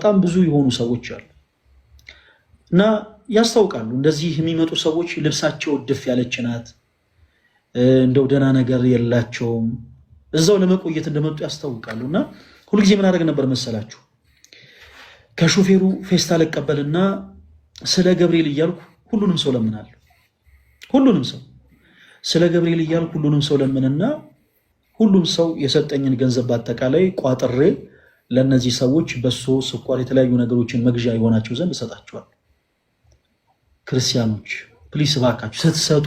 በጣም ብዙ የሆኑ ሰዎች አሉ እና ያስታውቃሉ። እንደዚህ የሚመጡ ሰዎች ልብሳቸው ድፍ ያለች ናት፣ እንደው ደህና ነገር የላቸውም፣ እዛው ለመቆየት እንደመጡ ያስታውቃሉ። እና ሁልጊዜ ምን አደረግ ነበር መሰላችሁ? ከሾፌሩ ፌስታል እቀበልና ስለ ገብርኤል እያልኩ ሁሉንም ሰው ለምናለሁ። ሁሉንም ሰው ስለ ገብርኤል እያልኩ ሁሉንም ሰው ለምንና ሁሉም ሰው የሰጠኝን ገንዘብ በአጠቃላይ ቋጥሬ ለእነዚህ ሰዎች በሶ፣ ስኳር፣ የተለያዩ ነገሮችን መግዣ የሆናቸው ዘንድ እሰጣቸዋለሁ። ክርስቲያኖች ፕሊስ እባካችሁ ስትሰጡ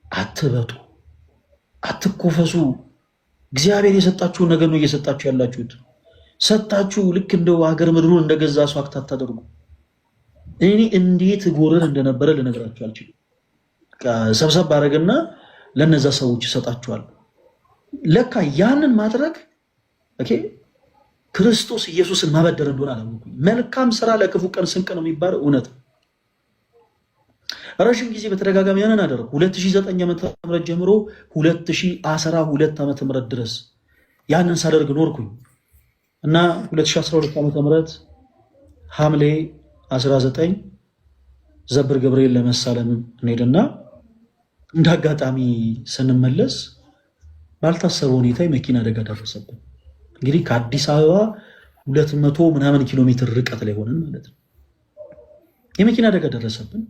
አትበጡ፣ አትኮፈሱ። እግዚአብሔር የሰጣችሁን ነገር ነው እየሰጣችሁ ያላችሁት። ሰጣችሁ ልክ እንደው ሀገር ምድሩን እንደገዛ ሰው አክት አታደርጉ። እኔ እንዴት ጎረር እንደነበረ ልነግራችሁ አልችልም። ሰብሰብ አደረግና ለነዛ ሰዎች ይሰጣችኋል። ለካ ያንን ማድረግ ክርስቶስ ኢየሱስን ማበደር እንደሆነ አላወኩም። መልካም ስራ ለክፉ ቀን ስንቅ ነው የሚባለው እውነት ነው። ረዥም ጊዜ በተደጋጋሚ ያንን አደረኩ። 2009 ዓ.ም ጀምሮ 2012 ዓ.ም ድረስ ያንን ሳደርግ ኖርኩኝ እና 2012 ዓ.ም ሐምሌ 19 ዘብር ገብርኤል ለመሳለም እንሄድና እንደ አጋጣሚ ስንመለስ ባልታሰበ ሁኔታ የመኪና አደጋ ደረሰብን። እንግዲህ ከአዲስ አበባ 200 ምናምን ኪሎ ሜትር ርቀት ላይ ሆነን ማለት ነው። የመኪና አደጋ ደረሰብን።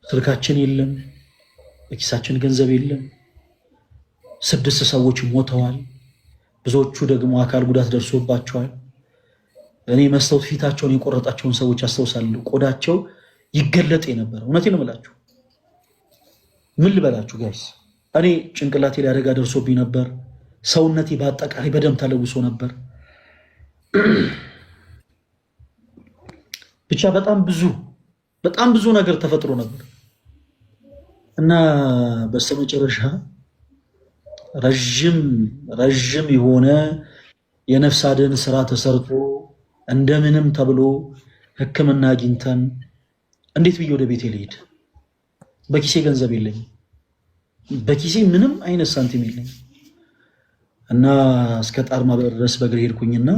ስልካችን የለም፣ በኪሳችን ገንዘብ የለም። 6 ሰዎች ሞተዋል። ብዙዎቹ ደግሞ አካል ጉዳት ደርሶባቸዋል። እኔ መስታወት ፊታቸውን የቆረጣቸውን ሰዎች አስታውሳለሁ። ቆዳቸው ይገለጥ የነበረ እውነቴን ነው የምላችሁ። ምን ልበላችሁ ጋይስ፣ እኔ ጭንቅላቴ ላይ አደጋ ደርሶብኝ ነበር። ሰውነቴ በአጠቃላይ በደም ተለውሶ ነበር። ብቻ በጣም ብዙ ነገር ተፈጥሮ ነበር እና በስተመጨረሻ ረዥም የሆነ የነፍስ አድን ስራ ተሰርቶ እንደምንም ተብሎ ሕክምና አግኝተን እንዴት ብዬ ወደ ቤቴ ልሄድ? በኪሴ ገንዘብ የለኝም። በኪሴ ምንም አይነት ሳንቲም የለኝም እና እስከ ጣርማ ድረስ በእግር ሄድኩኝና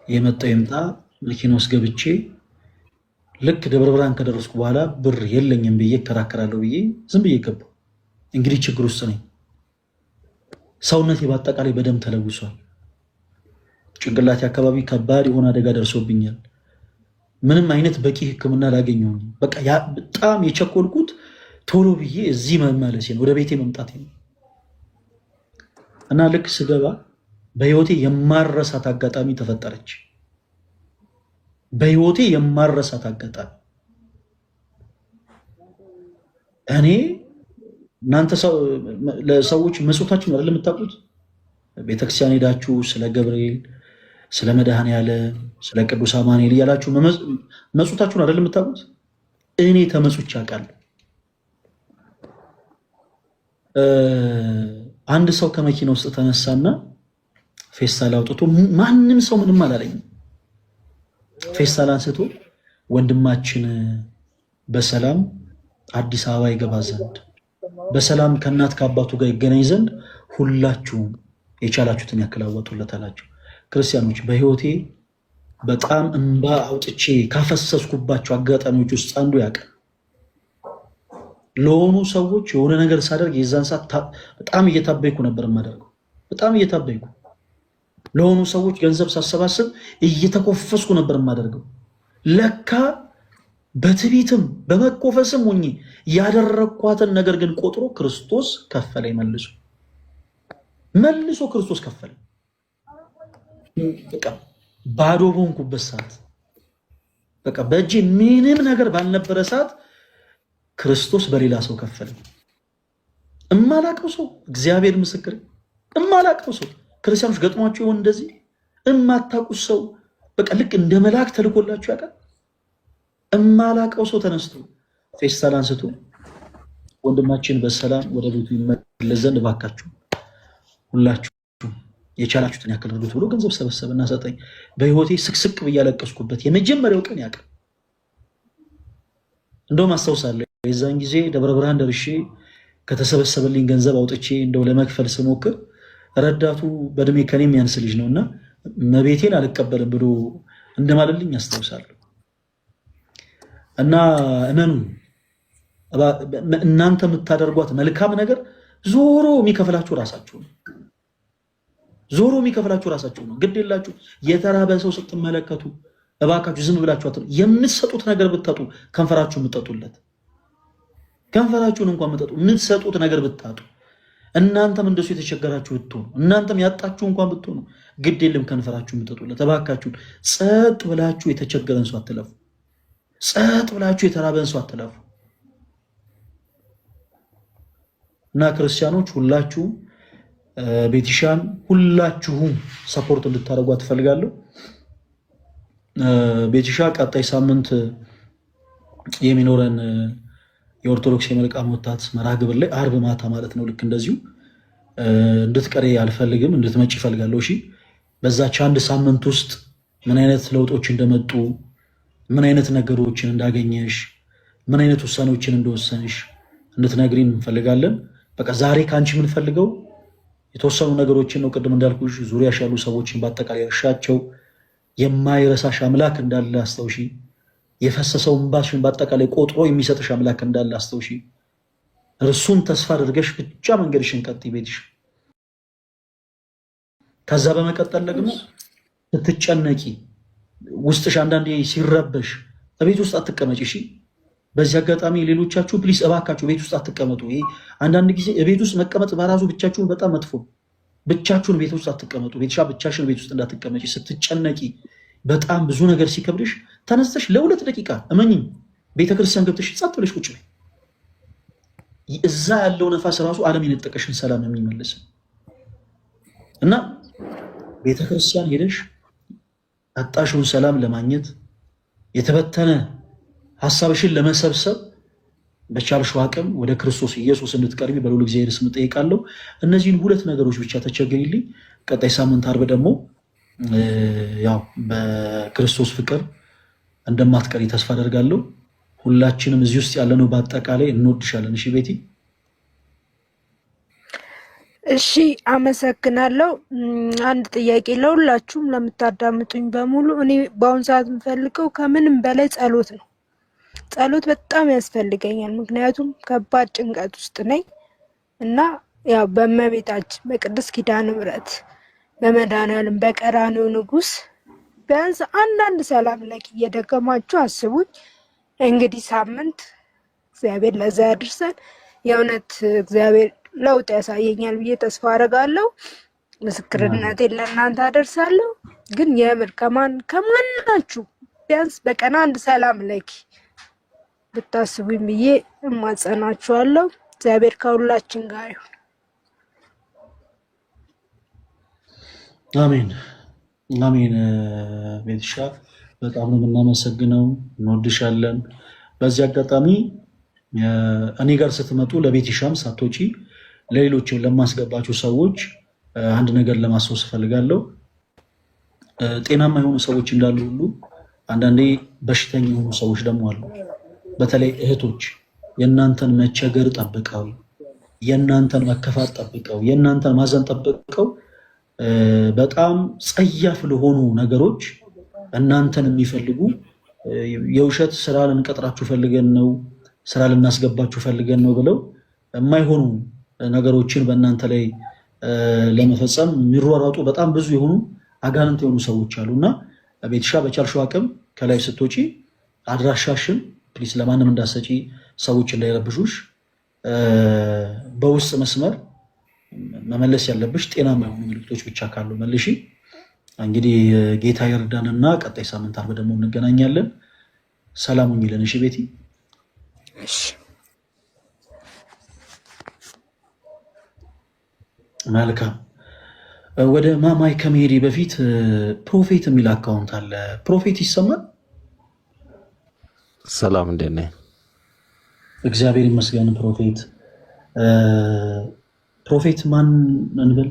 የመጣው ይምጣ መኪና ውስጥ ገብቼ ልክ ደብረ ብርሃን ከደረስኩ በኋላ ብር የለኝም ብዬ እከራከራለሁ ብዬ ዝም ብዬ ገባሁ። እንግዲህ ችግር ውስጥ ነኝ። ሰውነቴ በአጠቃላይ በደም ተለውሷል። ጭንቅላቴ አካባቢ ከባድ የሆነ አደጋ ደርሶብኛል። ምንም አይነት በቂ ሕክምና አላገኘሁም። በቃ በጣም የቸኮልኩት ቶሎ ብዬ እዚህ መመለሴ ነው፣ ወደ ቤቴ መምጣቴ ነው። እና ልክ ስገባ በህይወቴ የማረሳት አጋጣሚ ተፈጠረች። በህይወቴ የማረሳት አጋጣሚ እኔ እናንተ ለሰዎች መጽውታችሁን አይደል የምታውቁት? ቤተክርስቲያን ሄዳችሁ ስለ ገብርኤል፣ ስለ መድኃኔዓለም፣ ስለ ቅዱስ አማኑኤል እያላችሁ መጽውታችሁን አይደል የምታውቁት? እኔ ተመጽውቼ አውቃለሁ። አንድ ሰው ከመኪና ውስጥ ተነሳና ፌስታል አውጥቶ ማንም ሰው ምንም አላለኝም። ፌስታል አንስቶ ወንድማችን በሰላም አዲስ አበባ ይገባ ዘንድ በሰላም ከእናት ከአባቱ ጋር ይገናኝ ዘንድ ሁላችሁም የቻላችሁትን ያክል አዋጡለት አላቸው። ክርስቲያኖች በህይወቴ በጣም እንባ አውጥቼ ካፈሰስኩባቸው አጋጣሚዎች ውስጥ አንዱ ያውቃል። ለሆኑ ሰዎች የሆነ ነገር ሳደርግ የዛን ሰዓት በጣም እየታበይኩ ነበር የማደርገው። በጣም እየታበይኩ ለሆኑ ሰዎች ገንዘብ ሳሰባስብ እየተኮፈስኩ ነበር የማደርገው። ለካ በትዕቢትም በመኮፈስም ሆኜ ያደረኳትን ነገር ግን ቆጥሮ ክርስቶስ ከፈለኝ። መልሶ ክርስቶስ ከፈለኝ። በቃ ባዶ በሆንኩበት ሰዓት፣ በቃ በእጄ ምንም ነገር ባልነበረ ሰዓት ክርስቶስ በሌላ ሰው ከፈለኝ። እማላቀው ሰው፣ እግዚአብሔር ምስክር፣ እማላቀው ሰው። ክርስቲያኖች ገጥሟቸው ይሆን እንደዚህ? እማታውቁት ሰው በቃ ልክ እንደ መልአክ ተልኮላችሁ ያውቃል? እማላቀው ሰው ተነስቶ ፌስታል አንስቶ ወንድማችን በሰላም ወደ ቤቱ ይመለስ ዘንድ እባካችሁ ሁላችሁ የቻላችሁትን ያክል እርዱት ብሎ ገንዘብ ሰበሰበና ሰጠኝ። በህይወቴ ስቅስቅ ብዬ ያለቀስኩበት የመጀመሪያው ቀን ያውቃል። እንደውም አስታውሳለሁ የዛን ጊዜ ደብረ ብርሃን ደርሼ ከተሰበሰበልኝ ገንዘብ አውጥቼ እንደው ለመክፈል ስሞክር ረዳቱ በእድሜ ከኔ የሚያንስ ልጅ ነውና መቤቴን አልቀበልም ብሎ እንደማለልኝ ያስታውሳለሁ። እና እመኑ እናንተ የምታደርጓት መልካም ነገር ዞሮ የሚከፍላችሁ ራሳችሁ ነው። ዞሮ የሚከፍላችሁ ራሳችሁ ነው። ግድ የላችሁ የተራበ ሰው ስትመለከቱ እባካችሁ ዝም ብላችሁ አትሉ። የምትሰጡት ነገር ብታጡ ከንፈራችሁ የምትጠጡለት ከንፈራችሁን እንኳን የምትጠጡ የምትሰጡት ነገር ብታጡ እናንተም እንደሱ የተቸገራችሁ ብትሆኑ እናንተም ያጣችሁ እንኳን ብትሆኑ ግድ የለም ከንፈራችሁ የምትጠጡለት። እባካችሁን ጸጥ ብላችሁ የተቸገረን ሰው አትለፉ። ጸጥ ብላችሁ የተራበን ሰው አትለፉ። እና ክርስቲያኖች ሁላችሁም ቤቲሻን ሁላችሁም ሰፖርት እንድታደርጓት ትፈልጋለሁ። ቤቲሻ ቀጣይ ሳምንት የሚኖረን የኦርቶዶክስ የመልካም ወጣት መርሃ ግብር ላይ አርብ ማታ ማለት ነው ልክ እንደዚሁ እንድትቀሪ አልፈልግም፣ እንድትመጪ ይፈልጋለሁ። እሺ በዛች አንድ ሳምንት ውስጥ ምን አይነት ለውጦች እንደመጡ ምን አይነት ነገሮችን እንዳገኘሽ ምን አይነት ውሳኔዎችን እንደወሰንሽ እንድትነግሪን እንፈልጋለን። በቃ ዛሬ ከአንቺ የምንፈልገው የተወሰኑ ነገሮችን ነው። ቅድም እንዳልኩሽ ዙሪያሽ ያሉ ሰዎችን በአጠቃላይ እርሻቸው የማይረሳሽ አምላክ እንዳለ አስታውሺ። የፈሰሰው እንባሽን በአጠቃላይ ቆጥሮ የሚሰጥሽ አምላክ እንዳለ አስታውሺ። እርሱን ተስፋ አድርገሽ ብቻ መንገድሽን ቀጥይ ቤትሽ። ከዛ በመቀጠል ደግሞ ስትጨነቂ ውስጥሽ አንዳንዴ ሲረበሽ ቤት ውስጥ አትቀመጪ። እሺ በዚህ አጋጣሚ ሌሎቻችሁ ፕሊስ እባካችሁ ቤት ውስጥ አትቀመጡ። ይሄ አንዳንድ ጊዜ ቤት ውስጥ መቀመጥ በራሱ ብቻችሁን በጣም መጥፎ። ብቻችሁን ቤት ውስጥ አትቀመጡ። ብቻሽን ቤት ውስጥ እንዳትቀመጪ። ስትጨነቂ በጣም ብዙ ነገር ሲከብድሽ ተነስተሽ ለ2 ደቂቃ እመኝኝ ቤተክርስቲያን ገብተሽ ጸጥ ብለሽ ቁጭ በይ። እዛ ያለው ነፋስ ራሱ ዓለም የነጠቀሽን ሰላም የሚመልስ እና ቤተክርስቲያን ሄደሽ አጣሽውን ሰላም ለማግኘት የተበተነ ሐሳብሽን ለመሰብሰብ በቻልሽው አቅም ወደ ክርስቶስ ኢየሱስ እንድትቀርቢ በልዑል እግዚአብሔር ስም ጠይቃለሁ። እነዚህን 2 ነገሮች ብቻ ተቸገሪልኝ። ቀጣይ ሳምንት አርብ ደግሞ ያው በክርስቶስ ፍቅር እንደማትቀሪ ተስፋ አደርጋለሁ። ሁላችንም እዚህ ውስጥ ያለነው በአጠቃላይ እንወድሻለን። እሺ ቤቲ። እሺ አመሰግናለሁ። አንድ ጥያቄ ለሁላችሁም ለምታዳምጡኝ በሙሉ እኔ በአሁኑ ሰዓት የምፈልገው ከምንም በላይ ጸሎት ነው። ጸሎት በጣም ያስፈልገኛል። ምክንያቱም ከባድ ጭንቀት ውስጥ ነኝ እና ያው በእመቤታችን በቅድስት ኪዳነ ምሕረት በመድኃኔዓለም በቀራንዮ ንጉሥ ቢያንስ አንዳንድ ሰላም ለኪ እየደገማችሁ አስቡኝ። እንግዲህ ሳምንት እግዚአብሔር ለዛ ያድርሰን። የእውነት እግዚአብሔር ለውጥ ያሳየኛል ብዬ ተስፋ አደርጋለሁ። ምስክርነቴን ለእናንተ አደርሳለሁ። ግን የምር ከማናችሁ ቢያንስ በቀን አንድ ሰላም ለኪ ብታስቡኝ ብዬ እማጸናችኋለሁ። እግዚአብሔር ከሁላችን ጋር ይሁን። አሜን አሜን። ቤትሻ በጣም ነው የምናመሰግነው፣ እንወድሻለን። በዚህ አጋጣሚ እኔ ጋር ስትመጡ ለቤትሻም ሳትወጪ ለሌሎችም ለማስገባችሁ ሰዎች አንድ ነገር ለማስታወስ እፈልጋለሁ። ጤናማ የሆኑ ሰዎች እንዳሉ ሁሉ አንዳንዴ በሽተኛ የሆኑ ሰዎች ደግሞ አሉ። በተለይ እህቶች የእናንተን መቸገር ጠብቀው፣ የእናንተን መከፋት ጠብቀው፣ የእናንተን ማዘን ጠብቀው በጣም ጸያፍ ለሆኑ ነገሮች እናንተን የሚፈልጉ የውሸት ስራ ልንቀጥራችሁ ፈልገን ነው፣ ስራ ልናስገባችሁ ፈልገን ነው ብለው የማይሆኑ ነገሮችን በእናንተ ላይ ለመፈጸም የሚሯሯጡ በጣም ብዙ የሆኑ አጋንንት የሆኑ ሰዎች አሉና ቤትሻ በቻልሽው አቅም ከላይ ስትወጪ አድራሻሽን ፕሊስ ለማንም እንዳሰጪ፣ ሰዎች እንዳይረብሹሽ። በውስጥ መስመር መመለስ ያለብሽ ጤናማ የሆኑ ምልክቶች ብቻ ካሉ መልሺ። እንግዲህ ጌታ ይርዳንና ቀጣይ ሳምንት አርብ ደግሞ እንገናኛለን። ሰላም ሁኚልን። እሺ ቤቲ። መልካም። ወደ ማማይ ከመሄዴ በፊት ፕሮፌት የሚል አካውንት አለ። ፕሮፌት ይሰማል? ሰላም እንዴት ነህ? እግዚአብሔር ይመስገን። ፕሮፌት ማን እንበል?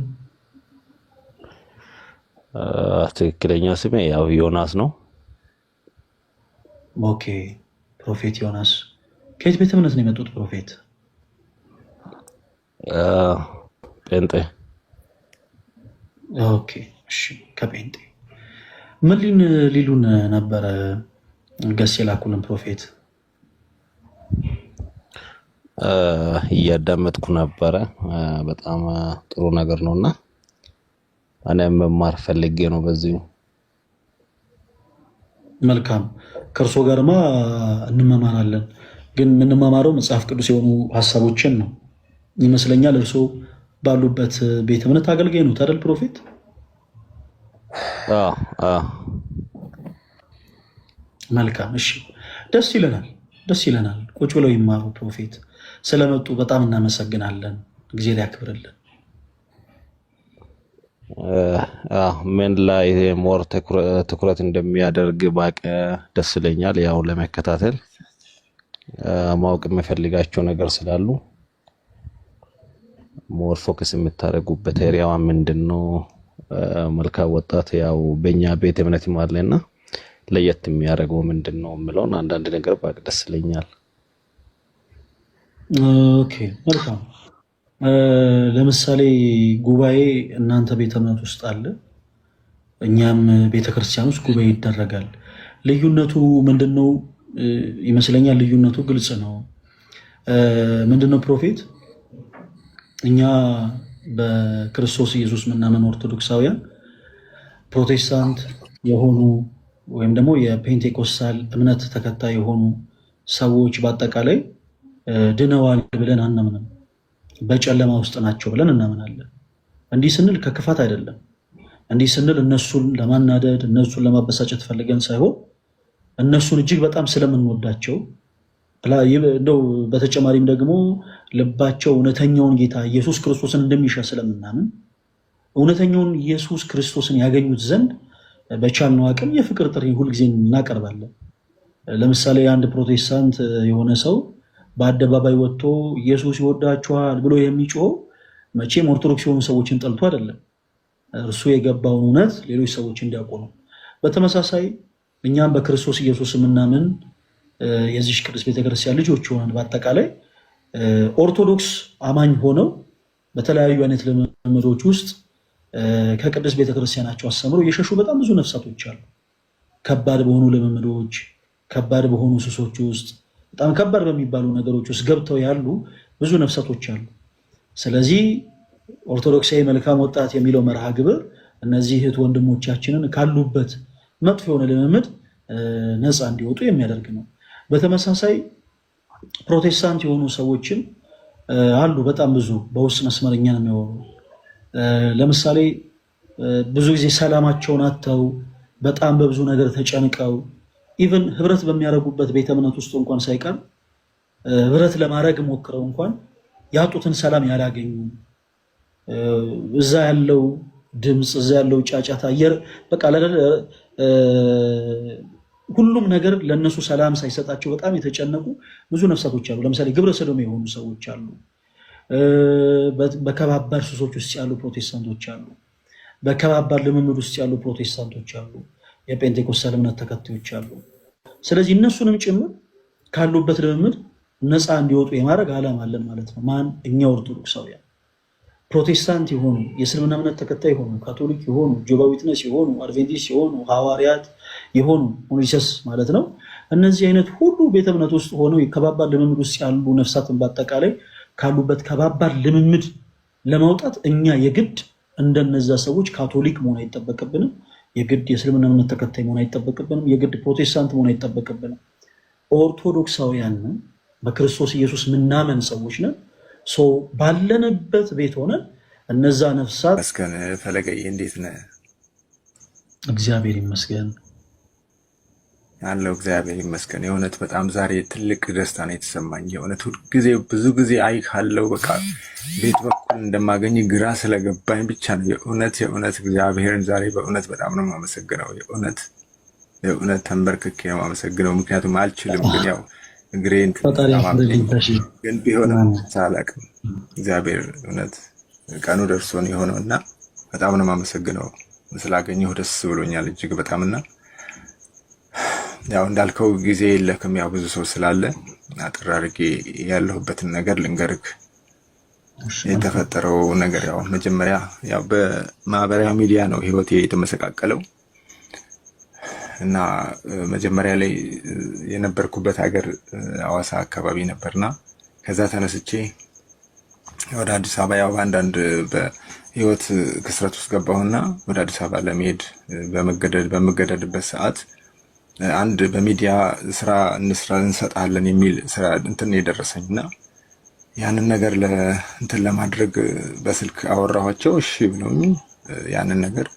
ትክክለኛ ስሜ ያው ዮናስ ነው። ኦኬ ፕሮፌት ዮናስ። ከየት ቤተ እምነት ነው የመጡት ፕሮፌት? ጴንጤ። ኦኬ እሺ ከጴንጤ ምን ሊሉን ነበረ? ገስ የላኩልን ፕሮፌት እያዳመጥኩ ነበረ። በጣም ጥሩ ነገር ነውና እኔም መማር ፈልጌ ነው በዚሁ። መልካም ከእርሶ ጋርማ እንመማራለን፣ ግን የምንመማረው መጽሐፍ ቅዱስ የሆኑ ሀሳቦችን ነው ይመስለኛል። እርሶ ባሉበት ቤተ እምነት አገልጋይ ነው አይደል ፕሮፌት? መልካም እሺ፣ ደስ ይለናል። ቁጭ ብለው ይማሩ ፕሮፌት። ስለመጡ በጣም እናመሰግናለን። ጊዜ ያክብርልን። ምን ላይ ሞር ትኩረት እንደሚያደርግ ባቅ ደስ ይለኛል። ያው ለመከታተል ማወቅ የምፈልጋቸው ነገር ስላሉ ሞር ፎከስ የምታደርጉበት ኤሪያዋ ምንድነው? መልካም ወጣት ያው በእኛ ቤተ እምነት ማለና ለየት የሚያደርገው ምንድነው የምለውን አንዳንድ ነገር ባቅ ደስ ይለኛል። ኦኬ መልካም። ለምሳሌ ጉባኤ እናንተ ቤተ እምነት ውስጥ አለ፣ እኛም ቤተክርስቲያን ውስጥ ጉባኤ ይደረጋል። ልዩነቱ ምንድነው ይመስለኛል? ልዩነቱ ግልጽ ነው። ምንድነው ፕሮፌት? እኛ በክርስቶስ ኢየሱስ ምናምን ኦርቶዶክሳውያን ፕሮቴስታንት የሆኑ ወይም ደግሞ የፔንቴኮስታል እምነት ተከታይ የሆኑ ሰዎች በአጠቃላይ ድነዋል ብለን አናምንም። በጨለማ ውስጥ ናቸው ብለን እናምናለን። እንዲህ ስንል ከክፋት አይደለም። እንዲህ ስንል እነሱን ለማናደድ እነሱን ለማበሳጨት ፈልገን ሳይሆን እነሱን እጅግ በጣም ስለምንወዳቸው እንደው በተጨማሪም ደግሞ ልባቸው እውነተኛውን ጌታ ኢየሱስ ክርስቶስን እንደሚሻ ስለምናምን እውነተኛውን ኢየሱስ ክርስቶስን ያገኙት ዘንድ በቻልነው አቅም የፍቅር ጥሪ ሁልጊዜ እናቀርባለን። ለምሳሌ አንድ ፕሮቴስታንት የሆነ ሰው በአደባባይ ወጥቶ ኢየሱስ ይወዳችኋል ብሎ የሚጮኸው መቼም ኦርቶዶክስ የሆኑ ሰዎችን ጠልቶ አይደለም፣ እርሱ የገባውን እውነት ሌሎች ሰዎች እንዲያውቁ ነው። በተመሳሳይ እኛም በክርስቶስ ኢየሱስ የምናምን የዚህ ቅዱስ ቤተክርስቲያን ልጆች ሆነን በአጠቃላይ ኦርቶዶክስ አማኝ ሆነው በተለያዩ አይነት ልምምዶች ውስጥ ከቅዱስ ቤተክርስቲያናቸው አስተምሮ እየሸሹ በጣም ብዙ ነፍሳቶች አሉ። ከባድ በሆኑ ልምምዶች፣ ከባድ በሆኑ ሱሶች ውስጥ፣ በጣም ከባድ በሚባሉ ነገሮች ውስጥ ገብተው ያሉ ብዙ ነፍሳቶች አሉ። ስለዚህ ኦርቶዶክሳዊ መልካም ወጣት የሚለው መርሃ ግብር እነዚህ እህት ወንድሞቻችንን ካሉበት መጥፎ የሆነ ልምምድ ነፃ እንዲወጡ የሚያደርግ ነው። በተመሳሳይ ፕሮቴስታንት የሆኑ ሰዎችም አሉ፣ በጣም ብዙ በውስጥ መስመር እኛን የሚያወሩ። ለምሳሌ ብዙ ጊዜ ሰላማቸውን አጥተው በጣም በብዙ ነገር ተጨንቀው ኢቨን ህብረት በሚያደርጉበት ቤተ እምነት ውስጥ እንኳን ሳይቀር ህብረት ለማድረግ ሞክረው እንኳን ያጡትን ሰላም ያላገኙ፣ እዛ ያለው ድምፅ፣ እዛ ያለው ጫጫታ፣ በቃ ሁሉም ነገር ለነሱ ሰላም ሳይሰጣቸው በጣም የተጨነቁ ብዙ ነፍሳቶች አሉ። ለምሳሌ ግብረ ሰዶም የሆኑ ሰዎች አሉ። በከባባድ ሱሶች ውስጥ ያሉ ፕሮቴስታንቶች አሉ። በከባባድ ልምምድ ውስጥ ያሉ ፕሮቴስታንቶች አሉ። የጴንጤኮስታል እምነት ተከታዮች አሉ። ስለዚህ እነሱንም ጭምር ካሉበት ልምምድ ነፃ እንዲወጡ የማድረግ ዓላማ አለን ማለት ነው። ማን? እኛ ኦርቶዶክሳውያን። ፕሮቴስታንት የሆኑ የእስልምና እምነት ተከታይ የሆኑ ካቶሊክ የሆኑ ጆባዊ ዊትነስ የሆኑ አድቬንቲስት የሆኑ ሐዋርያት የሆኑ ሞኒሰስ ማለት ነው። እነዚህ አይነት ሁሉ ቤተ እምነት ውስጥ ሆነው ከባባድ ልምምድ ውስጥ ያሉ ነፍሳትን በአጠቃላይ ካሉበት ከባባድ ልምምድ ለማውጣት እኛ የግድ እንደነዛ ሰዎች ካቶሊክ መሆን አይጠበቅብንም። የግድ የእስልምና እምነት ተከታይ መሆን አይጠበቅብንም። የግድ ፕሮቴስታንት መሆን አይጠበቅብንም። ኦርቶዶክሳውያን በክርስቶስ ኢየሱስ ምናምን ሰዎች ነን። ባለንበት ቤት ሆነን እነዛ ነፍሳት መስገን ፈለገዬ እንዴት ነህ? እግዚአብሔር ይመስገን አለው። እግዚአብሔር ይመስገን። የእውነት በጣም ዛሬ ትልቅ ደስታ ነው የተሰማኝ። የእውነት ሁልጊዜ ብዙ ጊዜ አይ ካለው በቃ ቤት በኩል እንደማገኝ ግራ ስለገባኝ ብቻ ነው። የእውነት እግዚአብሔርን ዛሬ በእውነት በጣም ነው የማመሰግነው። የእውነት ተንበርክኬ ነው የማመሰግነው። ምክንያቱም አልችልም፣ ግን ያው እግሬን ግን ቢሆንም ሳላቅም እግዚአብሔር እውነት ቀኑ ደርሶን የሆነው እና በጣም ነው የማመሰግነው። ስላገኘሁ ደስ ብሎኛል እጅግ በጣም እና ያው እንዳልከው ጊዜ የለክም፣ ያው ብዙ ሰው ስላለ አጥር አድርጌ ያለሁበትን ነገር ልንገርክ። የተፈጠረው ነገር ያው መጀመሪያ ያው በማህበራዊ ሚዲያ ነው ህይወቴ የተመሰቃቀለው እና መጀመሪያ ላይ የነበርኩበት ሀገር ሐዋሳ አካባቢ ነበርና ከዛ ተነስቼ ወደ አዲስ አበባ ያው አንዳንድ በህይወት ክስረት ውስጥ ገባሁና ወደ አዲስ አበባ ለመሄድ በመገደድበት ሰዓት አንድ በሚዲያ ስራ እንሰጣለን የሚል ስራ እንትን የደረሰኝና ያንን ነገር እንትን ለማድረግ በስልክ አወራኋቸው። እሺ ብለውኝ ያንን ነገር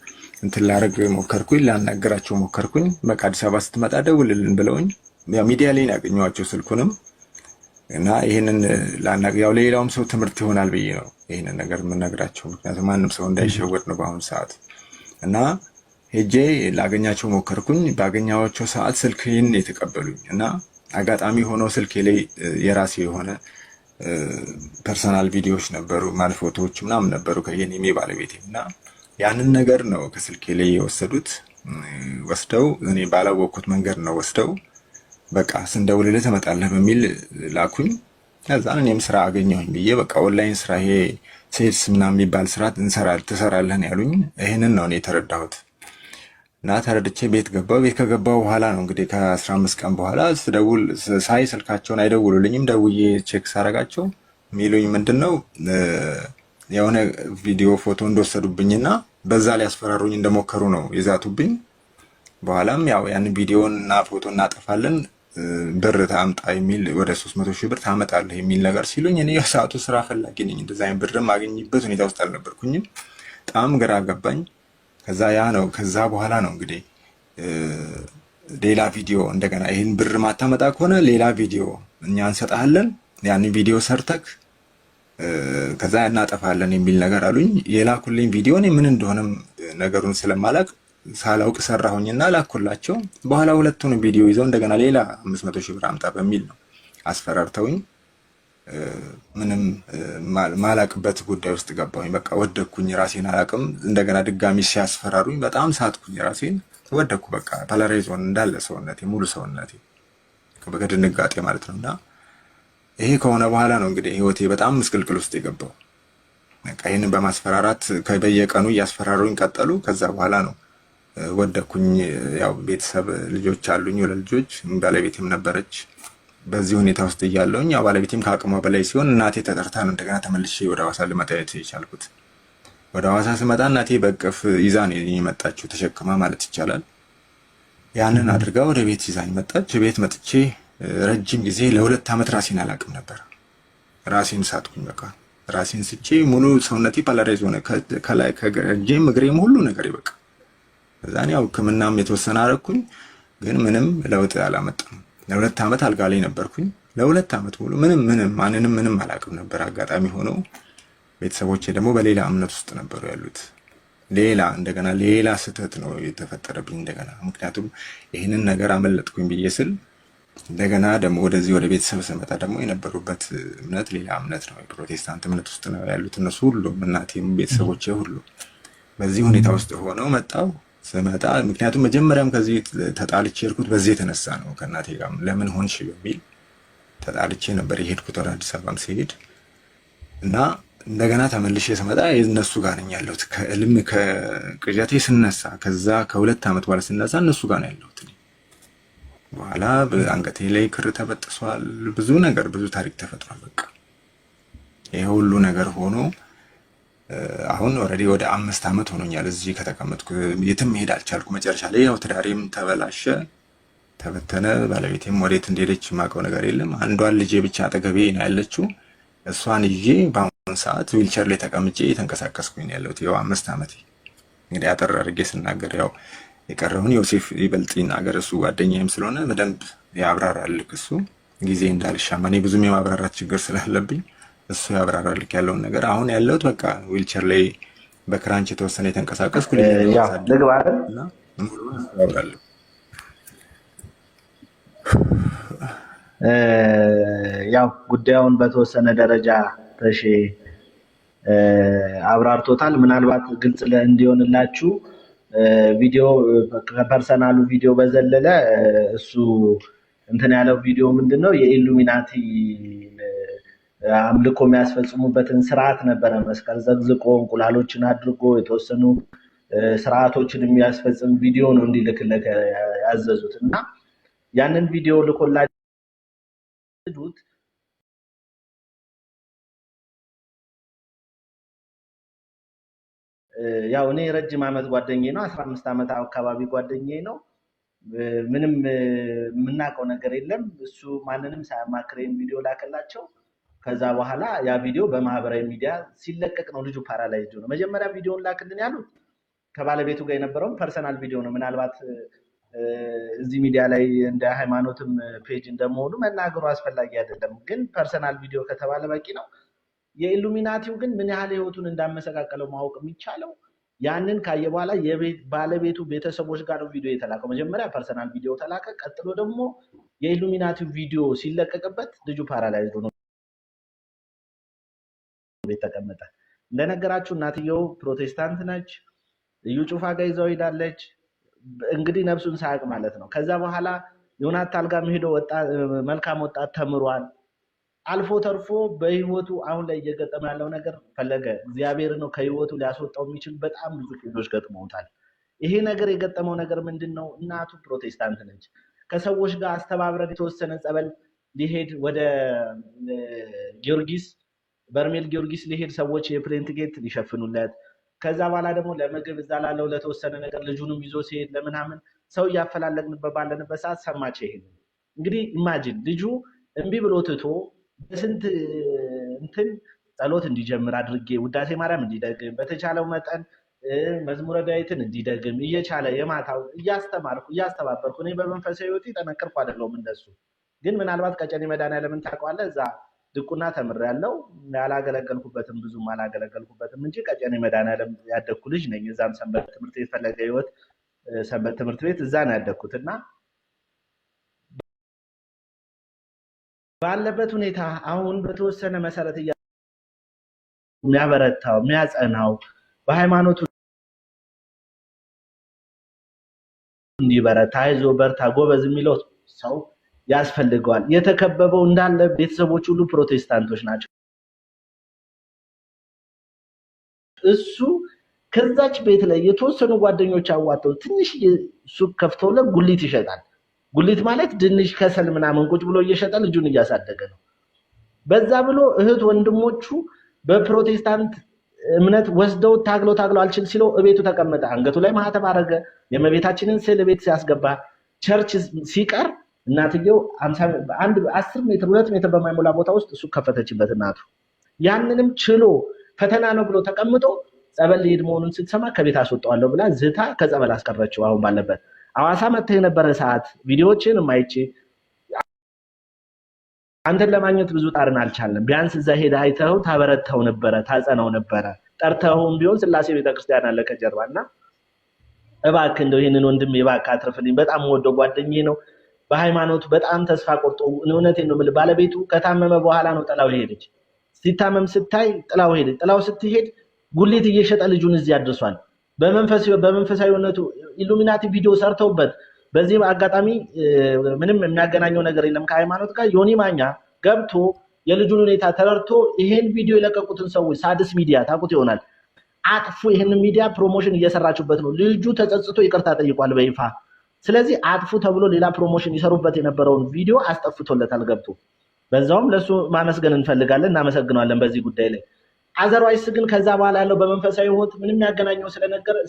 እንትን ላደርግ ሞከርኩኝ፣ ላናገራቸው ሞከርኩኝ። በቃ አዲስ አበባ ስትመጣ ደውልልን ብለውኝ ያው ሚዲያ ላይ ያገኘኋቸው ስልኩንም እና ይሄንን ያው ለሌላውም ሰው ትምህርት ይሆናል ብዬ ነው ይሄንን ነገር የምነግራቸው። ምክንያቱም ማንም ሰው እንዳይሸወድ ነው በአሁኑ ሰዓት። እና ሄጄ ላገኛቸው ሞከርኩኝ። ባገኛቸው ሰዓት ስልኬን የተቀበሉኝ እና አጋጣሚ ሆኖ ስልኬ ላይ የራሴ የሆነ ፐርሰናል ቪዲዮዎች ነበሩ፣ ማለት ፎቶዎች ምናምን ነበሩ ከየኔ ባለቤቴ እና ያንን ነገር ነው ከስልኬ ላይ የወሰዱት። ወስደው እኔ ባላወቅኩት መንገድ ነው ወስደው በቃ ስንደውልልህ ትመጣለህ በሚል ላኩኝ። ከዛን እኔም ስራ አገኘሁኝ ብዬ በቃ ኦንላይን ስራ ይሄ ሴልስ ምናምን የሚባል ስራ ትሰራለህ ያሉኝ። ይሄንን ነው እኔ የተረዳሁት እና ተረድቼ ቤት ገባሁ። ቤት ከገባሁ በኋላ ነው እንግዲህ ከ15 ቀን በኋላ ስደውል ሳይ ስልካቸውን አይደውሉልኝም። ደውዬ ቼክ ሳረጋቸው የሚሉኝ ምንድነው የሆነ ቪዲዮ ፎቶ እንደወሰዱብኝና በዛ ላይ ያስፈራሩኝ እንደሞከሩ ነው ይዛቱብኝ። በኋላም ያው ያን ቪዲዮን እና ፎቶ እናጠፋለን ብር ታምጣ የሚል ወደ 300 ሺህ ብር ታመጣለህ የሚል ነገር ሲሉኝ እኔ የሰዓቱ ስራ ፈላጊ ነኝ። እንደዛ አይነት ብር ማግኘበት ሁኔታ ውስጥ አልነበርኩኝም። በጣም ግራ ገባኝ። ከዛ በኋላ ነው እንግዲህ ሌላ ቪዲዮ እንደገና ይህን ብር ማታመጣ ከሆነ ሌላ ቪዲዮ እኛ እንሰጣለን፣ ያን ቪዲዮ ሰርተክ ከዛ እናጠፋለን የሚል ነገር አሉኝ። የላኩልኝ ቪዲዮ እኔ ምን እንደሆነም ነገሩን ስለማላቅ ሳላውቅ ሰራሁኝና ላኩላቸው። በኋላ ሁለቱን ቪዲዮ ይዘው እንደገና ሌላ 500 ሺህ ብር አምጣ በሚል ነው አስፈራርተውኝ ምንም ማላቅበት ጉዳይ ውስጥ ገባሁኝ። በቃ ወደኩኝ፣ ራሴን አላቅም። እንደገና ድጋሚ ሲያስፈራሩኝ በጣም ሳትኩኝ፣ ራሴን ወደኩ። በቃ ፓላራይዞን እንዳለ ሰውነቴ፣ ሙሉ ሰውነቴ በድንጋጤ ማለት ነውና ይሄ ከሆነ በኋላ ነው እንግዲህ ህይወቴ በጣም ምስቅልቅል ውስጥ የገባው። በቃ ይሄንን በማስፈራራት በየቀኑ እያስፈራሩኝ ቀጠሉ። ከዛ በኋላ ነው ወደኩኝ። ያው ቤተሰብ ልጆች አሉኝ፣ ሁለት ልጆች፣ ባለቤቴም ነበረች። በዚህ ሁኔታ ውስጥ እያለሁኝ ያው ባለቤቴም ከአቅሟ በላይ ሲሆን እናቴ ተጠርታ ነው እንደገና ተመልሼ ወደ ሐዋሳ ልመጣ የቻልኩት። ወደ ሐዋሳ ስመጣ እናቴ በቅፍ ይዛ ነው የመጣችው፣ ተሸክማ ማለት ይቻላል። ያንን አድርጋ ወደ ቤት ይዛኝ መጣች። ቤት መጥቼ ረጅም ጊዜ ለ2 ዓመት ራሴን አላቅም ነበር። ራሴን ሳትኩኝ። በቃ ራሴን ስቼ ሙሉ ሰውነቴ ፓላራይዝ ሆነ፣ ከላይ ከእጄም እግሬም ሁሉ ነገር ይበቃ። እዛኔ ያው ሕክምናም የተወሰነ አረኩኝ፣ ግን ምንም ለውጥ አላመጣም። ለ2 ዓመት አልጋ ላይ ነበርኩኝ። ለ2 ዓመት ሙሉ ማንንም አላቅም ነበር። አጋጣሚ ሆኖ ቤተሰቦቼ ደግሞ በሌላ እምነት ውስጥ ነበሩ ያሉት። እንደገና ሌላ ስህተት ነው የተፈጠረብኝ እንደገና። ምክንያቱም ይህንን ነገር አመለጥኩኝ ብዬ ስል እንደገና ደግሞ ወደዚህ ወደ ቤተሰብ ስመጣ ደግሞ የነበሩበት እምነት ሌላ እምነት ነው፣ የፕሮቴስታንት እምነት ውስጥ ነው ያሉት እነሱ ሁሉ፣ እናቴም ቤተሰቦቼ ሁሉ። በዚህ ሁኔታ ውስጥ ሆነው ስመጣ ምክንያቱም መጀመሪያም ከዚህ ተጣልቼ የሄድኩት በዚህ የተነሳ ነው። ከእናቴ ጋር ለምን ሆንሽ በሚል ተጣልቼ ነበር የሄድኩት ወደ አዲስ አበባም ሲሄድ እና እንደገና ተመልሼ ስመጣ እነሱ ጋር ነኝ ያለሁት። ከቅዠቴ ስነሳ ከዛ ከ2 ዓመት በኋላ ስነሳ እነሱ ጋር ነው ያለሁት። በኋላ አንገቴ ላይ ክር ተበጥሷል። ብዙ ታሪክ ተፈጥሯል። በቃ ይሄ ሁሉ ነገር ሆኖ አሁን ኦልሬዲ ወደ 5 ዓመት ሆኖኛል እዚህ ከተቀመጥኩ። የትም መሄድ አልቻልኩ። መጨረሻ ላይ ያው ትዳሬም ተበላሸ፣ ተበተነ። ባለቤቴም ወዴት እንደሄደች የማውቀው ነገር የለም። አንዷን ልጄ ብቻ አጠገቤ ነው ያለችው። እሷን ይዤ በአሁኑ ሰዓት ዊልቸር ላይ ተቀምጬ የተንቀሳቀስኩኝ ነው ያለሁት። ያው 5 ዓመቴ እንግዲህ አጠር አድርጌ ስናገር ያው የቀረውን ዮሴፍ ይበልጥ ይናገር፣ እሱ ጓደኛዬም ስለሆነ በደንብ ያብራራልክ። እሱ ጊዜ እንዳልሻማ እኔ ብዙም የማብራራት ችግር ስላለብኝ እሱ ያብራራልክ ያለውን ነገር። አሁን ያለሁት በቃ ዊልቸር ላይ በክራንች የተወሰነ የተንቀሳቀስኩ ልግባልና ያብራራልክ። ያው ጉዳዩን በተወሰነ ደረጃ ተሼ አብራርቶታል። ምናልባት ግልጽ እንዲሆንላችሁ ቪዲዮ ከፐርሰናሉ ቪዲዮ በዘለለ እሱ እንትን ያለው ቪዲዮ ምንድነው የኢሉሚናቲ አምልኮ የሚያስፈጽሙበትን ስርዓት ነበረ። መስቀል ዘግዝቆ እንቁላሎችን አድርጎ የተወሰኑ ስርዓቶችን የሚያስፈጽም ቪዲዮ ነው እንዲልክለት ያዘዙት እና ያንን ቪዲዮ ልኮላችሁት ያው እኔ ረጅም ዓመት ጓደኛዬ ነው፣ 15 ዓመት አካባቢ ጓደኛዬ ነው። ምንም የምናውቀው ነገር የለም። እሱ ማንንም ሳያማክረኝ ቪዲዮ ላከላቸው። ከዛ በኋላ ያ ቪዲዮ በማህበራዊ ሚዲያ ሲለቀቅ ነው ልጁ ፓራላይዝድ ነው። መጀመሪያ ቪዲዮውን ላክልን ያሉት ከባለቤቱ ጋር የነበረውን ፐርሰናል ቪዲዮ ነው። ምናልባት እዚህ ሚዲያ ላይ እንደ ሃይማኖትም ፔጅ እንደመሆኑ መናገሩ አስፈላጊ አይደለም፣ ግን ፐርሰናል ቪዲዮ ከተባለ በቂ ነው። የኢሉሚናቲው ግን ምን ያህል ህይወቱን እንዳመሰቃቀለው ማወቅ የሚቻለው ያንን ካየ በኋላ ባለቤቱ ቤተሰቦች ጋር ነው ቪዲዮ የተላከው። መጀመሪያ ፐርሰናል ቪዲዮ ተላከ። ቀጥሎ ደግሞ የኢሉሚናቲው ቪዲዮ ሲለቀቅበት ልጁ ፓራላይዝድ ነው ቤት ተቀመጠ። እንደነገራችሁ እናትየው ፕሮቴስታንት ነች። ልዩ ጩፋ ጋር ይዛው ሄዳለች። እንግዲህ ነፍሱን ሳያውቅ ማለት ነው። ከዛ በኋላ ዮናታን ጋር ሄዶ መልካም ወጣት ተምሯል። አልፎ ተርፎ በህይወቱ አሁን ላይ እየገጠመ ያለው ነገር ፈለገ እግዚአብሔር ነው ከህይወቱ ሊያስወጣው የሚችል በጣም ብዙ ኬዞች ገጥመውታል። ይሄ ነገር የገጠመው ነገር ምንድነው? እናቱ ፕሮቴስታንት ነች። ከሰዎች ጋር አስተባብረን የተወሰነ ጸበል ሊሄድ ወደ ጊዮርጊስ በርሜል ጊዮርጊስ ሊሄድ ሰዎች የፕሌን ቲኬት ሊሸፍኑለት፣ ከዛ በኋላ ደግሞ ለምግብ እዛ ላለው ለተወሰነ ነገር ልጁንም ይዞ ሲሄድ ለምናምን ሰው እያፈላለግንበት ባለንበት ሰዓት ሰማች። ይሄ እንግዲህ ኢማጂን ልጁ እምቢ ብሎ ትቶ በስንት እንትን ጸሎት እንዲጀምር አድርጌ ውዳሴ ማርያም እንዲደግም በተቻለው መጠን መዝሙረ ዳዊትን እንዲደግም እየቻለ የማታው እያስተባበርኩ እኔ በመንፈሳዊ ህይወቴ ጠነከርኩ አይደለሁም እንደሱ። ግን ምናልባት ቀጨኔ መድኃኒዓለምን ታውቀዋለህ? እዛ ድቁና ተምሬያለሁ። ያላገለገልኩበትም ብዙም አላገለገልኩበትም እንጂ ቀጨኔ መድኃኒዓለም ያደግኩ ልጅ ነኝ። እዛም ሰንበት ትምህርት ቤት ፈለገ ህይወት ሰንበት ትምህርት ቤት እዛ ነው ያደግኩት እና ባለበት ሁኔታ አሁን በተወሰነ መሰረት የሚያበረታው የሚያጸናው በሃይማኖቱ እንዲበረታ አይዞ በርታ ጎበዝ የሚለው ሰው ያስፈልገዋል። የተከበበው እንዳለ ቤተሰቦች ሁሉ ፕሮቴስታንቶች ናቸው። እሱ ከዛች ቤት ላይ የተወሰኑ ጓደኞች አዋተው ትንሽ ሱቅ ከፍተውለት ጉሊት ይሸጣል። ጉሊት ማለት ድንሽ ከሰል ምናምን ቁጭ ብሎ እየሸጠ ልጁን እያሳደገ ነው። በዛ ብሎ እህት ወንድሞቹ በፕሮቴስታንት እምነት ወስደው ታግሎ አልችል ሲለው እቤቱ ተቀመጠ። አንገቱ ላይ ማህተብ አረገ። የእመቤታችንን ስዕል ቤት ሲያስገባ ቸርች ሲቀር እናትየው 10 ሜትር 2 ሜትር በማይሞላ ቦታ ውስጥ እሱ ከፈተችበት እናቱ። ያንንም ችሎ ፈተና ነው ብሎ ተቀምጦ ጸበል ሊሄድ መሆኑን ስትሰማ ከቤት አስወጣዋለሁ ብላ ዝታ ከጸበል አስቀረችው። አሁን ባለበት ሐዋሳ መጥተህ የነበረ ሰዓት ቪዲዮዎችን ማይቼ አንተን ለማግኘት ብዙ ጣርን አልቻለም። ቢያንስ እዛ ሄደህ አይተኸው ታበረታው ነበረ፣ ታጸናው ነበረ። ጠርተኸውም ቢሆን ስላሴ ቤተክርስቲያን አለ ከጀርባና እባክህ እንደው ይሄንን ወንድም እባክህ አትርፍልኝ። በጣም ወደው ጓደኛዬ ነው። በሃይማኖቱ በጣም ተስፋ ቆርጦ እውነቴን ነው የምልህ። ባለቤቱ ከታመመ በኋላ ነው ጥላው ሄደች። ሲታመም ስታይ ጥላው ሄደች። ጥላው ስትሄድ ጉሊት እየሸጠ ልጁን እዚህ አድርሷል። በመንፈሳዊነቱ ኢሉሚናቲ ቪዲዮ ሰርተውበት በዚህ አጋጣሚ ምንም የሚያገናኘው ነገር የለም ከሃይማኖት ጋር። ዮኒ ማኛ ገብቶ የልጁን ሁኔታ ተረድቶ ይሄን ቪዲዮ የለቀቁትን ሰዎች ሳድስ ሚዲያ ታውቁት ይሆናል አጥፉ፣ ይሄን ሚዲያ ፕሮሞሽን እየሰራችሁበት ነው። ልጁ ተጸጽቶ ይቅርታ ጠይቋል በይፋ። ስለዚህ አጥፉ ተብሎ ሌላ ፕሮሞሽን ይሰሩበት የነበረውን ቪዲዮ አስጠፍቶለታል ገብቶ። በዛውም ለሱ ማመስገን እንፈልጋለን፣ እናመሰግናለን በዚህ ጉዳይ ላይ። አዘርዋይስ ግን ከዛ በኋላ ያለው በመንፈሳዊ ህይወት ምንም ያገናኘው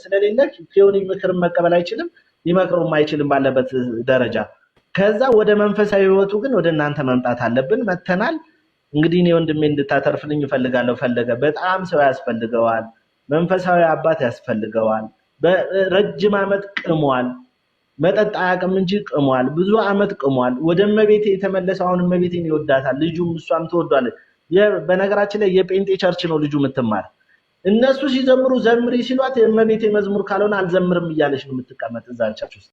ስለሌለ ፊዮኒ ምክር መቀበል አይችልም፣ ሊመክረውም አይችልም ባለበት ደረጃ። ከዛ ወደ መንፈሳዊ ህይወቱ ግን ወደ እናንተ መምጣት አለብን። መተናል። እንግዲህ እኔ ወንድሜ እንድታተርፍልኝ እፈልጋለሁ። ፈለገ በጣም ሰው ያስፈልገዋል፣ መንፈሳዊ አባት ያስፈልገዋል። በረጅም ዓመት ቅሟል። መጠጥ አያውቅም እንጂ ቅሟል። ብዙ ዓመት ቅሟል። ወደ እመቤቴ የተመለሰው አሁን እመቤቴን ይወዳታል። ልጁም እሷም ትወዷለች። በነገራችን ላይ የጴንጤ ቸርች ነው ልጁ የምትማር። እነሱ ሲዘምሩ ዘምሪ ሲሏት የእመቤቴ መዝሙር ካልሆነ አልዘምርም እያለች ነው የምትቀመጥ እዛ ቸርች ውስጥ።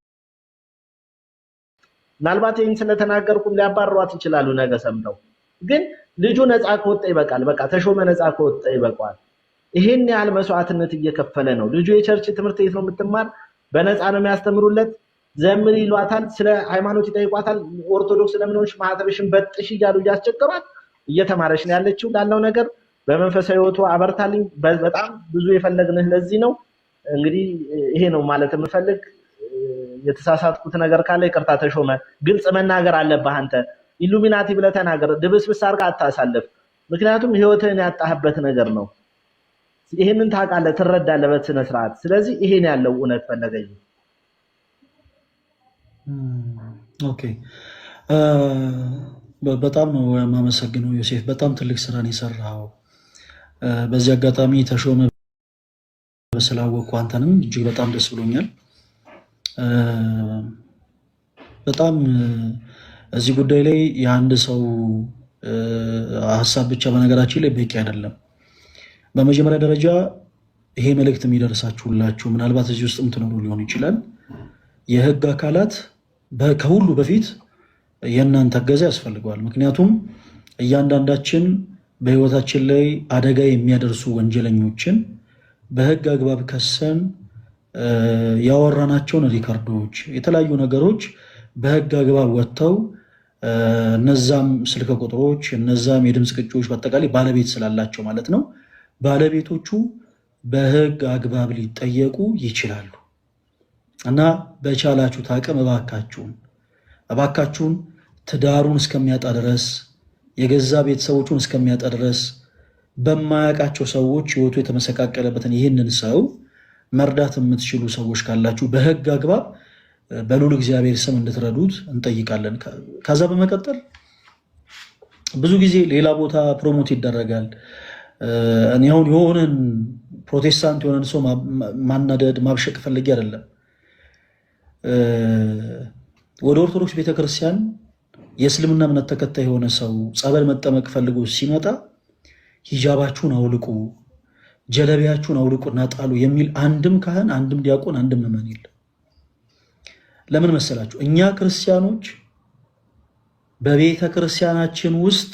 ምናልባት ይህን ስለተናገርኩም ሊያባሯት ይችላሉ ነገ ሰምተው። ግን ልጁ ነፃ ከወጣ ይበቃል። በቃ ተሾመ ነፃ ከወጣ ይበቃል። ይሄን ያህል መስዋዕትነት እየከፈለ ነው ልጁ። የቸርች ትምህርት ቤት ነው የምትማር። በነፃ ነው የሚያስተምሩለት። ዘምሪ ይሏታል። ስለ ሃይማኖት ይጠይቋታል። ኦርቶዶክስ ለምን ሆንሽ ማህተብሽን በጥሽ እያሉ እያስቸገሯት እየተማረች ነው ያለችው ላለው ነገር በመንፈሳዊ ህይወቱ አበርታልኝ። በጣም ብዙ የፈለግንህ ለዚህ ነው። እንግዲህ ይሄ ነው ማለት የምፈልግ። የተሳሳትኩት ነገር ካለ ይቅርታ ተሾመ። ግልጽ መናገር አለብህ አንተ። ኢሉሚናቲ ብለህ ተናገር። ድብስብስ አድርገህ አታሳልፍ። ምክንያቱም ህይወትህን ያጣህበት ነገር ነው። ይሄንን ታውቃለህ፣ ትረዳለህ በስነ ስርዓት። ስለዚህ ይሄን ያለው እውነት ፈለገኝ። ኦኬ፣ በጣም ነው የማመሰግነው ዮሴፍ። በጣም ትልቅ ስራ ነው የሰራው። በዚህ አጋጣሚ ተሾመ ስላወቅኩ አንተንም እጅግ በጣም ደስ ብሎኛል። በጣም እዚህ ጉዳይ ላይ የአንድ ሰው ሀሳብ ብቻ በነገራችን ላይ በቂ አይደለም። በመጀመሪያ ደረጃ ይሄ መልእክት የሚደርሳችሁላችሁ ምናልባት እዚህ ውስጥ የምትኖሩ ሊሆን ይችላል። የህግ አካላት ከሁሉ በፊት የእናንተ እገዛ ያስፈልገዋል። ምክንያቱም እያንዳንዳችን በህይወታችን ላይ አደጋ የሚያደርሱ ወንጀለኞችን በህግ አግባብ ከሰን ያወራናቸውን ሪከርዶች፣ የተለያዩ ነገሮች በህግ አግባብ ወጥተው እነዛም ስልክ ቁጥሮች፣ እነዛም የድምፅ ቅጂዎች በአጠቃላይ ባለቤት ስላላቸው ማለት ነው ባለቤቶቹ በህግ አግባብ ሊጠየቁ ይችላሉ። እና በቻላችሁት አቅም እባካችሁን ትዳሩን እስከሚያጣ ድረስ የገዛ ቤተሰቦቹን እስከሚያጣ ድረስ በማያውቃቸው ሰዎች ህይወቱ የተመሰቃቀለበትን ይህንን ሰው መርዳት የምትችሉ ሰዎች ካላችሁ በህግ አግባብ በልዑል እግዚአብሔር ስም እንድትረዱት እንጠይቃለን። ከዛ በመቀጠል ብዙ ጊዜ ሌላ ቦታ ፕሮሞት ይደረጋል። እኔ አሁን የሆነን ፕሮቴስታንት የሆነን ሰው ማናደድ ማብሸቅ ፈልጌ አይደለም። ወደ ኦርቶዶክስ ቤተክርስቲያን የእስልምና እምነት ተከታይ የሆነ ሰው ጸበል መጠመቅ ፈልጎ ሲመጣ ሂጃባችሁን አውልቁ፣ ጀለቢያችሁን አውልቁና ጣሉ የሚል አንድም ካህን፣ አንድም ዲያቆን፣ አንድም ምዕመን የለም። ለምን መሰላችሁ? እኛ ክርስቲያኖች በቤተ ክርስቲያናችን ውስጥ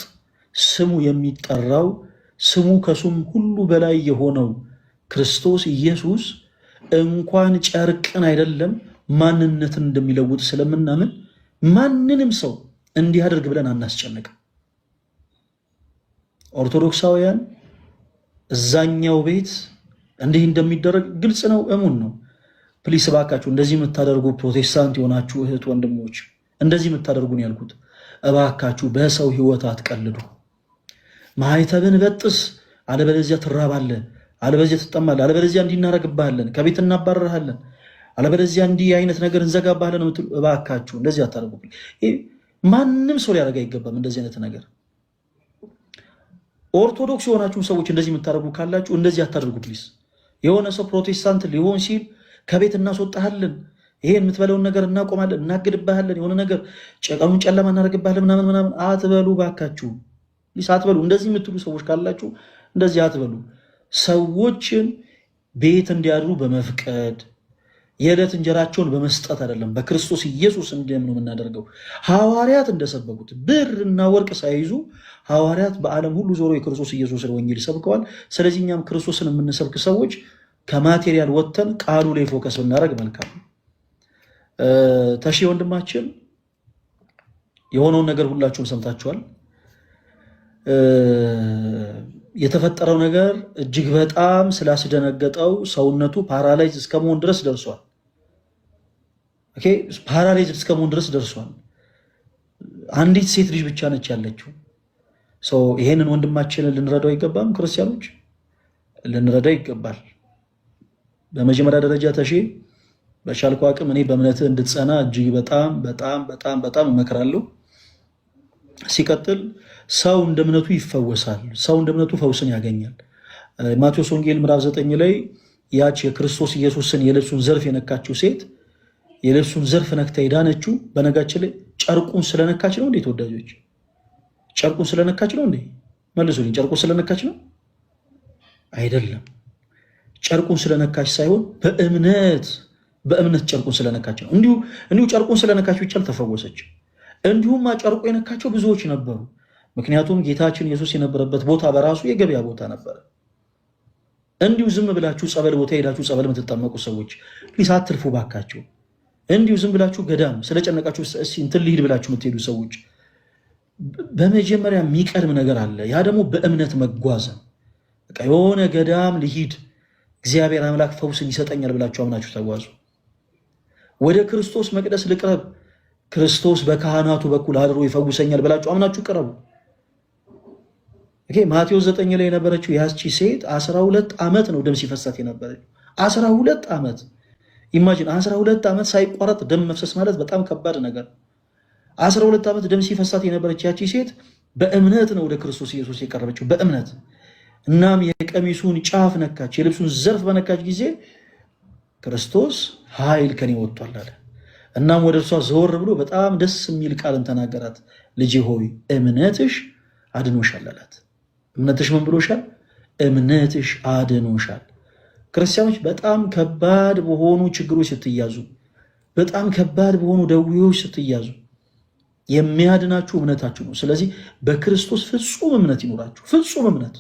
ስሙ የሚጠራው ስሙ ከስም ሁሉ በላይ የሆነው ክርስቶስ ኢየሱስ እንኳን ጨርቅን አይደለም ማንነትን እንደሚለውጥ ስለምናምን ማንንም ሰው እንዲህ አድርግ ብለን አናስጨንቅም። ኦርቶዶክሳውያን እዛኛው ቤት እንዲህ እንደሚደረግ ግልጽ ነው፣ እሙን ነው። ፕሊስ እባካችሁ እንደዚህ የምታደርጉ ፕሮቴስታንት የሆናችሁ እህት ወንድሞች፣ እንደዚህ የምታደርጉን ያልኩት እባካችሁ በሰው ህይወት አትቀልዱ። ማህተብን በጥስ፣ አለበለዚያ ትራባለህ፣ አለበለዚያ ትጠማለህ፣ አለበለዚያ እንዲህ እናደርግብሃለን፣ ከቤት እናባረርሃለን፣ አለበለዚያ እንዲህ አይነት ነገር እንዘጋብሃለን የምትሉ እባካችሁ እንደዚህ አታደርጉ። ማንም ሰው ሊያደርግ አይገባም እንደዚህ አይነት ነገር። ኦርቶዶክስ የሆናችሁ ሰዎች እንደዚህ የምታደርጉ ካላችሁ እንደዚህ አታደርጉ ፕሊስ። የሆነ ሰው ፕሮቴስታንት ሊሆን ሲል ከቤት እናስወጣሃለን፣ ይሄን የምትበለውን ነገር እናቆማለን፣ እናግድብሃለን፣ የሆነ ነገር ቀኑን ጨለማ እናደርግብሃለን ምናምን አትበሉ ባካችሁ፣ ፕሊስ አትበሉ። እንደዚህ የምትሉ ሰዎች ካላችሁ እንደዚህ አትበሉ። ሰዎችን ቤት እንዲያድሩ በመፍቀድ የዕለት እንጀራቸውን በመስጠት አይደለም፣ በክርስቶስ ኢየሱስ እንዲያምኑ የምናደርገው። ሐዋርያት እንደሰበኩት ብርና ወርቅ ሳይዙ ሐዋርያት በዓለም ሁሉ ዞሮ የክርስቶስ ኢየሱስን ወንጌል ሰብከዋል። ስለዚህ እኛም ክርስቶስን የምንሰብክ ሰዎች ከማቴሪያል ወጥተን ቃሉ ላይ ፎከስ ብናደርግ መልካም። ተሺ ወንድማችን የሆነውን ነገር ሁላችሁም ሰምታችኋል። የተፈጠረው ነገር እጅግ በጣም ስላስደነገጠው ሰውነቱ ፓራላይዝ እስከመሆን ድረስ ደርሷል። ኦኬ፣ ፓራላይዝ እስከመሆን ድረስ ደርሷል። አንዲት ሴት ልጅ ብቻ ነች ያለችው። ይሄንን ወንድማችንን ልንረዳው አይገባም? ክርስቲያኖች ልንረዳው ይገባል። በመጀመሪያ ደረጃ ተሼ በቻልኩ አቅም እኔ በእምነትህ እንድትጸና እጅግ በጣም በጣም በጣም በጣም እመክራለሁ። ሲቀጥል ሰው እንደ እምነቱ ይፈወሳል። ሰው እንደ እምነቱ ፈውስን ያገኛል። ማቴዎስ ወንጌል ምዕራፍ 9 ላይ ያች የክርስቶስ ኢየሱስን የልብሱን ዘርፍ የነካችው ሴት የልብሱን ዘርፍ ነክታ የዳነችው በነጋችን ላይ ጨርቁን ስለነካች ነው እንዴ? ተወዳጆች ጨርቁን ስለነካች ነው እንዴ? መልሱልኝ። ጨርቁን ስለነካች ነው? አይደለም። ጨርቁን ስለነካች ሳይሆን በእምነት ጨርቁን ስለነካች ነው። እንዲሁ ጨርቁን ስለነካች ብቻ አልተፈወሰች። እንዲሁም ጨርቁ የነካቸው ብዙዎች ነበሩ። ምክንያቱም ጌታችን ኢየሱስ የነበረበት ቦታ በራሱ የገበያ ቦታ ነበረ። እንዲሁ ዝም ብላችሁ ጸበል ቦታ ሄዳችሁ ጸበል የምትጠመቁ ሰዎች ፕሊስ አትልፉ ባካችሁ። እንዲሁ ዝም ብላችሁ ገዳም ስለጨነቃችሁ እንትን ልሂድ ብላችሁ የምትሄዱ ሰዎች በመጀመሪያ የሚቀድም ነገር አለ። ያ ደግሞ በእምነት መጓዝ ነው። በቃ የሆነ ገዳም ልሂድ እግዚአብሔር አምላክ ፈውስን ይሰጠኛል ብላችሁ አምናችሁ ተጓዙ። ወደ ክርስቶስ መቅደስ ልቅረብ ክርስቶስ በካህናቱ በኩል አድሮ ይፈውሰኛል ብላችሁ አምናችሁ ቅረቡ። ማቴዎስ 9 ላይ የነበረችው ያቺ ሴት 12 ዓመት ነው ደም ሲፈሳት የነበረችው። 12 ዓመት ኢማጂን፣ 12 ዓመት ሳይቋረጥ ደም መፍሰስ ማለት በጣም ከባድ ነገር። 12 ዓመት ደም ሲፈሳት የነበረች ያቺ ሴት በእምነት ነው ወደ ክርስቶስ ኢየሱስ የቀረበችው፣ በእምነት። እናም የቀሚሱን ጫፍ ነካች፣ የልብሱን ዘርፍ በነካች ጊዜ ክርስቶስ ኃይል ከኔ ወጥቷል አለ። እናም ወደ እርሷ ዘወር ብሎ በጣም ደስ የሚል ቃልን ተናገራት። ልጄ ሆይ እምነትሽ አድኖሻል አላት። እምነትሽ ምን ብሎሻል? እምነትሽ አድኖሻል። ክርስቲያኖች በጣም ከባድ በሆኑ ችግሮች ስትያዙ፣ በጣም ከባድ በሆኑ ደዌዎች ስትያዙ የሚያድናችሁ እምነታችሁ ነው። ስለዚህ በክርስቶስ ፍጹም እምነት ይኖራችሁ። ፍጹም እምነት።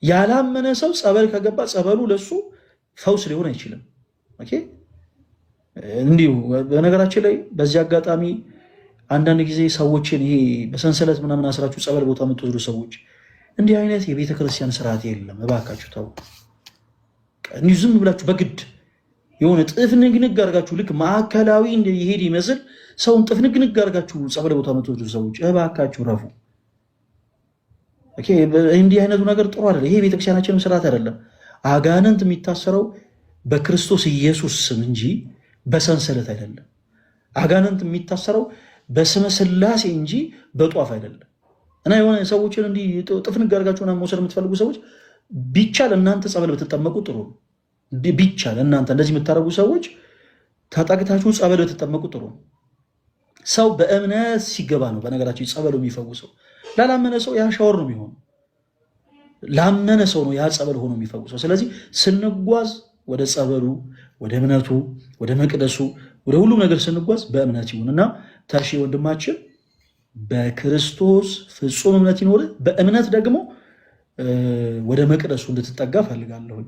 ያላመነ ሰው ጸበል ከገባ ጸበሉ ለሱ ፈውስ ሊሆን አይችልም። እንዲሁ በነገራችን ላይ በዚህ አጋጣሚ አንዳንድ ጊዜ ሰዎችን ይሄ በሰንሰለት ምናምን አስራችሁ ጸበል ቦታ የምትወስዱ ሰዎች እንዲህ አይነት የቤተ ክርስቲያን ስርዓት የለም። እባካችሁ ተው። እንዲሁ ዝም ብላችሁ በግድ የሆነ ጥፍንግንግ አድርጋችሁ ልክ ማዕከላዊ ይሄድ ይመስል ሰውን ጥፍንግንግ አድርጋችሁ ጸበል ቦታ የምትወስዱ ሰዎች እባካችሁ ረፉ። እንዲህ አይነቱ ነገር ጥሩ አይደለም። ይሄ ቤተክርስቲያናችንም ስርዓት አይደለም። አጋንንት የሚታሰረው በክርስቶስ ኢየሱስ ስም እንጂ በሰንሰለት አይደለም። አጋንንት የሚታሰረው በስመ ሥላሴ እንጂ በጧፍ አይደለም። እና የሆነ ሰዎችን እንዲህ ጥፍንግ አድርጋችሁ መውሰድ የምትፈልጉ ሰዎች ቢቻል እናንተ ጸበል ብትጠመቁ ጥሩ ነው። ቢቻል እናንተ እንደዚህ የምታደርጉ ሰዎች ተጠግታችሁ ጸበል ብትጠመቁ ጥሩ ነው። ሰው በእምነት ሲገባ ነው በነገራችን ጸበሉ የሚፈውሰው። ላላመነ ሰው ያ ሻወር ነው የሚሆነው። ላመነ ሰው ነው ያ ጸበል ሆኖ የሚፈውሰው። ስለዚህ ስንጓዝ ወደ ጸበሉ፣ ወደ እምነቱ፣ ወደ መቅደሱ፣ ወደ ሁሉም ነገር ስንጓዝ በእምነት ይሁን እና ተርሼ ወንድማችን በክርስቶስ ፍጹም እምነት ይኖር። በእምነት ደግሞ ወደ መቅደሱ እንድትጠጋ ፈልጋለሁኝ።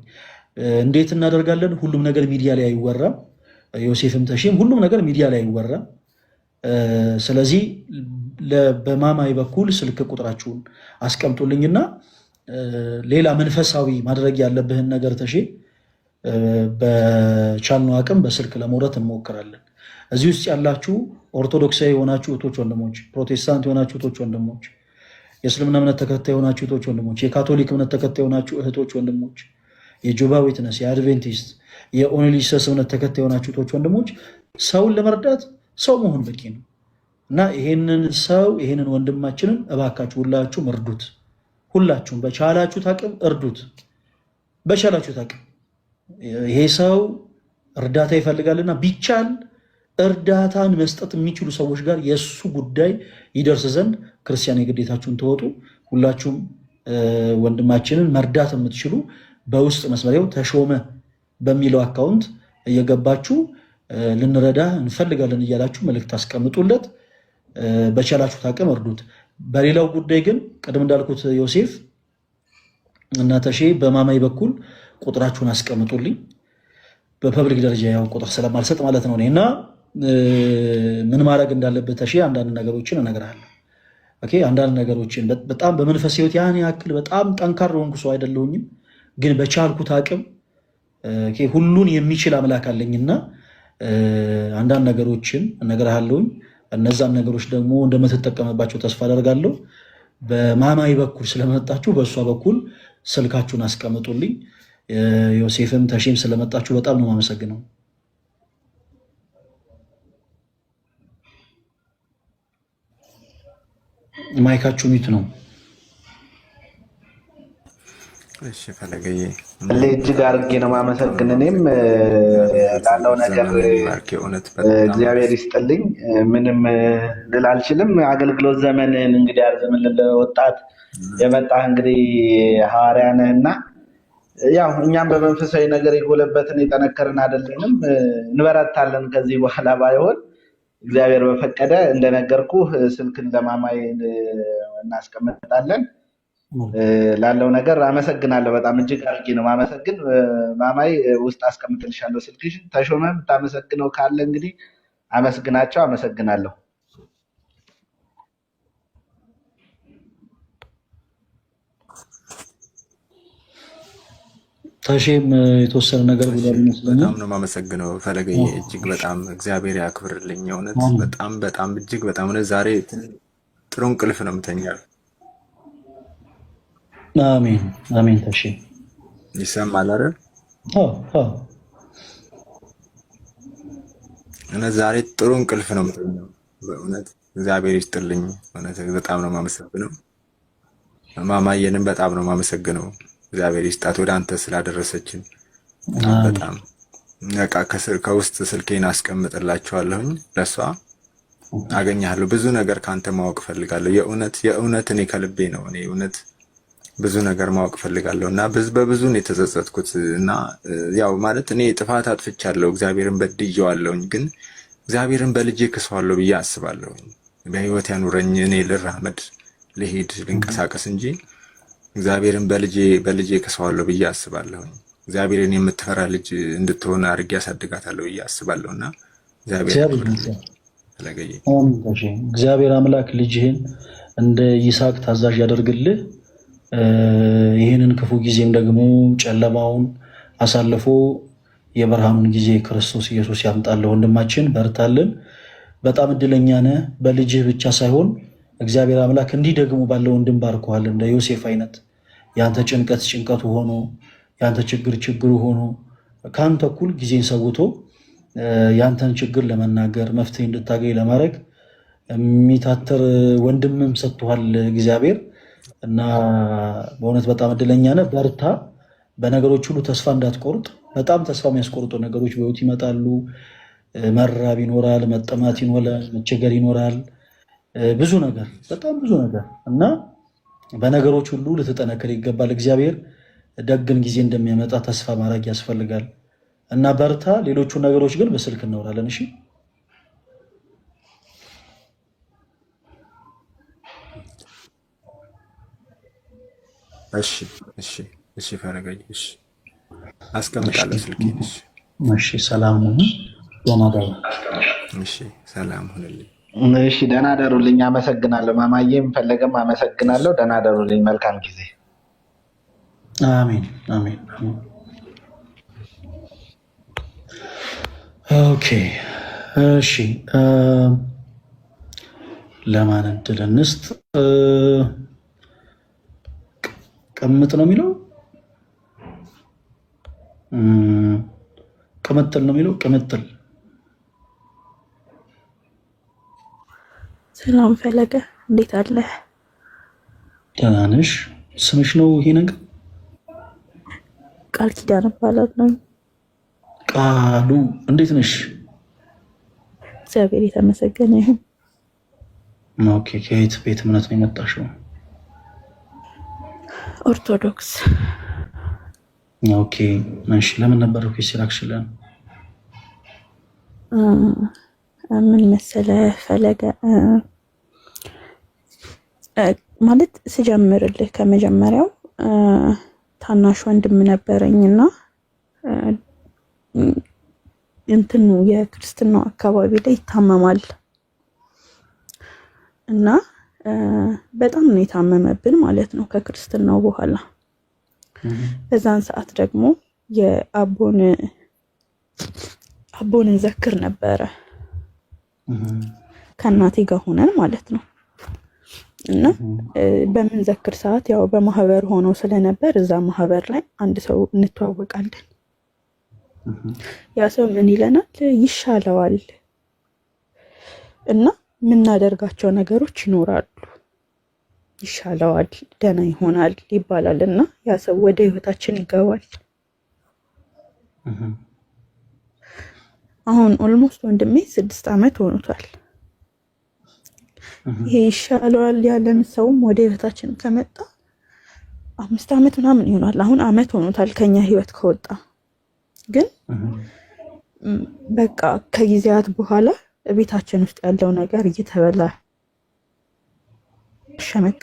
እንዴት እናደርጋለን? ሁሉም ነገር ሚዲያ ላይ አይወራም። ዮሴፍም ተሼም ሁሉም ነገር ሚዲያ ላይ አይወራም። ስለዚህ በማማይ በኩል ስልክ ቁጥራችሁን አስቀምጡልኝና ሌላ መንፈሳዊ ማድረግ ያለብህን ነገር ተሼ በቻልነው አቅም በስልክ ለመውረት እንሞክራለን። እዚህ ውስጥ ያላችሁ ኦርቶዶክሳዊ የሆናችሁ እህቶች ወንድሞች፣ ፕሮቴስታንት የሆናችሁ እህቶች ወንድሞች፣ የእስልምና እምነት ተከታይ የሆናችሁ እህቶች ወንድሞች፣ የካቶሊክ እምነት ተከታይ የሆናችሁ እህቶች ወንድሞች፣ የጆባ ዊትነስ፣ የአድቬንቲስት፣ የኦንሊ ጂሰስ እምነት ተከታይ የሆናችሁ እህቶች ወንድሞች፣ ሰውን ለመርዳት ሰው መሆን በቂ ነው እና ይሄንን ወንድማችንን እባካችሁ ሁላችሁም እርዱት። ሁላችሁም በቻላችሁት አቅም እርዱት። በቻላችሁት አቅም ይሄ ሰው እርዳታ ይፈልጋልና ቢቻል እርዳታን መስጠት የሚችሉ ሰዎች ጋር የእሱ ጉዳይ ይደርስ ዘንድ ክርስቲያን የግዴታችሁን ተወጡ። ሁላችሁም ወንድማችንን መርዳት የምትችሉ በውስጥ መስመሪያው ተሾመ በሚለው አካውንት እየገባችሁ ልንረዳ እንፈልጋለን እያላችሁ መልእክት አስቀምጡለት። በቻላችሁት አቅም እርዱት። በሌላው ጉዳይ ግን ቅድም እንዳልኩት ዮሴፍ እና ተሼ በማማይ በኩል ቁጥራችሁን አስቀምጡልኝ። በፐብሊክ ደረጃ ያው ቁጥር ስለማልሰጥ ማለት ነው። እና ምን ማድረግ እንዳለበት ተሼ አንዳንድ ነገሮችን እነግርሃለሁ። አንዳንድ ነገሮችን በጣም በመንፈስ ህይወት ያን ያክል በጣም ጠንካራ ሆንኩ ሰው አይደለሁኝም፣ ግን በቻልኩት አቅም ሁሉን የሚችል አምላክ አለኝና አንዳንድ ነገሮችን እነግርሃለሁኝ። እነዛን ነገሮች ደግሞ እንደምትጠቀምባቸው ተስፋ አደርጋለሁ። በማማይ በኩል ስለመጣችሁ በእሷ በኩል ስልካችሁን አስቀምጡልኝ። ዮሴፍም ተሼም ስለመጣችሁ በጣም ነው የማመሰግነው። ማይካችሁ ሚት ነው። እሺ ፈለገዬ እጅግ አድርጌ ነው የማመሰግን። እኔም ላለው ነገር እግዚአብሔር ይስጥልኝ። ምንም ልል አልችልም። አገልግሎት ዘመንን እንግዲህ አርዝምልን። ለወጣት የመጣህ እንግዲህ ሐዋርያ ነህና ያው እኛም በመንፈሳዊ ነገር የጎለበትን የጠነከርን አይደለንም፣ እንበረታለን። ከዚህ በኋላ ባይሆን እግዚአብሔር በፈቀደ እንደነገርኩ ስልክን ለማማይ እናስቀምጣለን። ላለው ነገር አመሰግናለሁ። በጣም እጅግ አድርጌ ነው ማመሰግን። ማማይ ውስጥ አስቀምጥልሻለሁ ስልክሽን። ተሾመ የምታመሰግነው ካለ እንግዲህ አመስግናቸው። አመሰግናለሁ። ታሼም የተወሰነ ነገር እሺ፣ ብሏል ይመስለኛል። በጣም ነው የማመሰግነው ፈለገዬ፣ እጅግ በጣም እግዚአብሔር ያክብርልኝ። እውነት በጣም በጣም እጅግ በጣም እውነት ዛሬ ጥሩ እንቅልፍ ነው የምተኛው። አሜን አሜን። ታሼ ይሰማል አይደል? አዎ አዎ። እውነት ዛሬ ጥሩ እንቅልፍ ነው የምተኛው። በእውነት እግዚአብሔር ይስጥልኝ። እውነት በጣም ነው የማመሰግነው። ማማየንም በጣም ነው የማመሰግነው። እግዚአብሔር ይስጣት ወደ አንተ ስላደረሰችን በጣም በቃ ከውስጥ ስልኬን አስቀምጥላችኋለሁኝ። ለሷ አገኛለሁ። ብዙ ነገር ካንተ ማወቅ ፈልጋለሁ። የእውነት እኔ ከልቤ ነው። እኔ እውነት ብዙ ነገር ማወቅ ፈልጋለሁ እና በብዙ ነው የተጸጸትኩት እና ያው ማለት እኔ ጥፋት አጥፍቻለሁ፣ እግዚአብሔርን በድዬዋለሁኝ። ግን እግዚአብሔርን በልጄ ክሰዋለሁ ብዬ አስባለሁኝ። በህይወት ያኑረኝ፣ እኔ ልራመድ፣ ልሄድ፣ ልንቀሳቀስ እንጂ እግዚአብሔርን በልጄ ክሰዋለሁ ብዬ አስባለሁኝ። እግዚአብሔርን የምትፈራ ልጅ እንድትሆን አድርጌ ያሳድጋታለሁ ብዬ አስባለሁና እግዚአብሔር አምላክ ልጅህን እንደ ይስሐቅ ታዛዥ ያደርግልህ። ይህንን ክፉ ጊዜም ደግሞ ጨለማውን አሳልፎ የብርሃኑን ጊዜ ክርስቶስ ኢየሱስ ያምጣልህ። ወንድማችን በርታልን። በጣም እድለኛ ነህ። በልጅህ ብቻ ሳይሆን እግዚአብሔር አምላክ እንዲህ ደግሞ ባለው ወንድም ባርኮሃል። እንደ ዮሴፍ አይነት ያንተ ጭንቀት ጭንቀቱ ሆኖ ያንተ ችግር ችግሩ ሆኖ ከአንተ እኩል ጊዜን ሰውቶ ያንተን ችግር ለመናገር መፍትሄ እንድታገኝ ለማድረግ የሚታተር ወንድምም ሰጥቷል እግዚአብሔር እና በእውነት በጣም እድለኛ ነህ። በርታ። በነገሮች ሁሉ ተስፋ እንዳትቆርጥ። በጣም ተስፋ የሚያስቆርጡ ነገሮች በህይወት ይመጣሉ። መራብ ይኖራል፣ መጠማት ይኖራል፣ መቸገር ይኖራል፣ ብዙ ነገር በጣም ብዙ ነገር እና በነገሮች ሁሉ ልትጠነክር ይገባል። እግዚአብሔር ደግን ጊዜ እንደሚያመጣ ተስፋ ማድረግ ያስፈልጋል እና በርታ። ሌሎቹ ነገሮች ግን በስልክ እናወራለን። እሺ እሺ እሺ እሺ ፈረገኝ። እሺ አስቀምጣለሁ ስልኬን። እሺ እሺ። ሰላም ሁኑ። እሺ ሰላም ሁንልኝ። እሺ ደህና ደሩልኝ። አመሰግናለሁ። ማማዬም ፈለገም አመሰግናለሁ። ደህና ደሩልኝ። መልካም ጊዜ። አሜን አሜን። ኦኬ እሺ። ለማን እድል እንስጥ? ቅምጥ ነው የሚለው ቅምጥል ነው የሚለው ቅምጥል። ሰላም ፈለገ፣ እንዴት አለ? ደህና ነሽ? ስምሽ ነው ይሄ ነገር? ቃል ኪዳን እባላለሁ። ቃሉ፣ እንዴት ነሽ? እግዚአብሔር የተመሰገነ ይሁን። ኦኬ። ከየት ቤት እምነት ነው የመጣሽው? ኦርቶዶክስ። ኦኬ። እሺ። ለምን ነበር ሪኩዌስት ላክሽልን? ምን መሰለ ፈለገ፣ ማለት ስጀምርልህ ከመጀመሪያው ታናሽ ወንድም ነበረኝና እንትኑ የክርስትናው አካባቢ ላይ ይታመማል እና በጣም ነው የታመመብን ማለት ነው ከክርስትናው በኋላ። በዛን ሰዓት ደግሞ የአቦንን ዘክር ነበረ ከእናቴ ጋር ሆነን ማለት ነው። እና በምን ዘክር ሰዓት ያው በማህበር ሆነው ስለነበር እዛ ማህበር ላይ አንድ ሰው እንተዋወቃለን። ያ ሰው ምን ይለናል? ይሻለዋል እና የምናደርጋቸው ነገሮች ይኖራሉ፣ ይሻለዋል፣ ደህና ይሆናል ይባላል እና ያ ሰው ወደ ህይወታችን ይገባል። አሁን ኦልሞስት ወንድሜ 6 ዓመት ሆኖታል። ይሄ ይሻለዋል ያለን ሰውም ወደ ህይወታችን ከመጣ 5 ዓመት ምናምን ይሆናል። አሁን ዓመት ሆኖታል ከኛ ህይወት ከወጣ። ግን በቃ ከጊዜያት በኋላ ቤታችን ውስጥ ያለው ነገር እየተበላ ሸመጣ።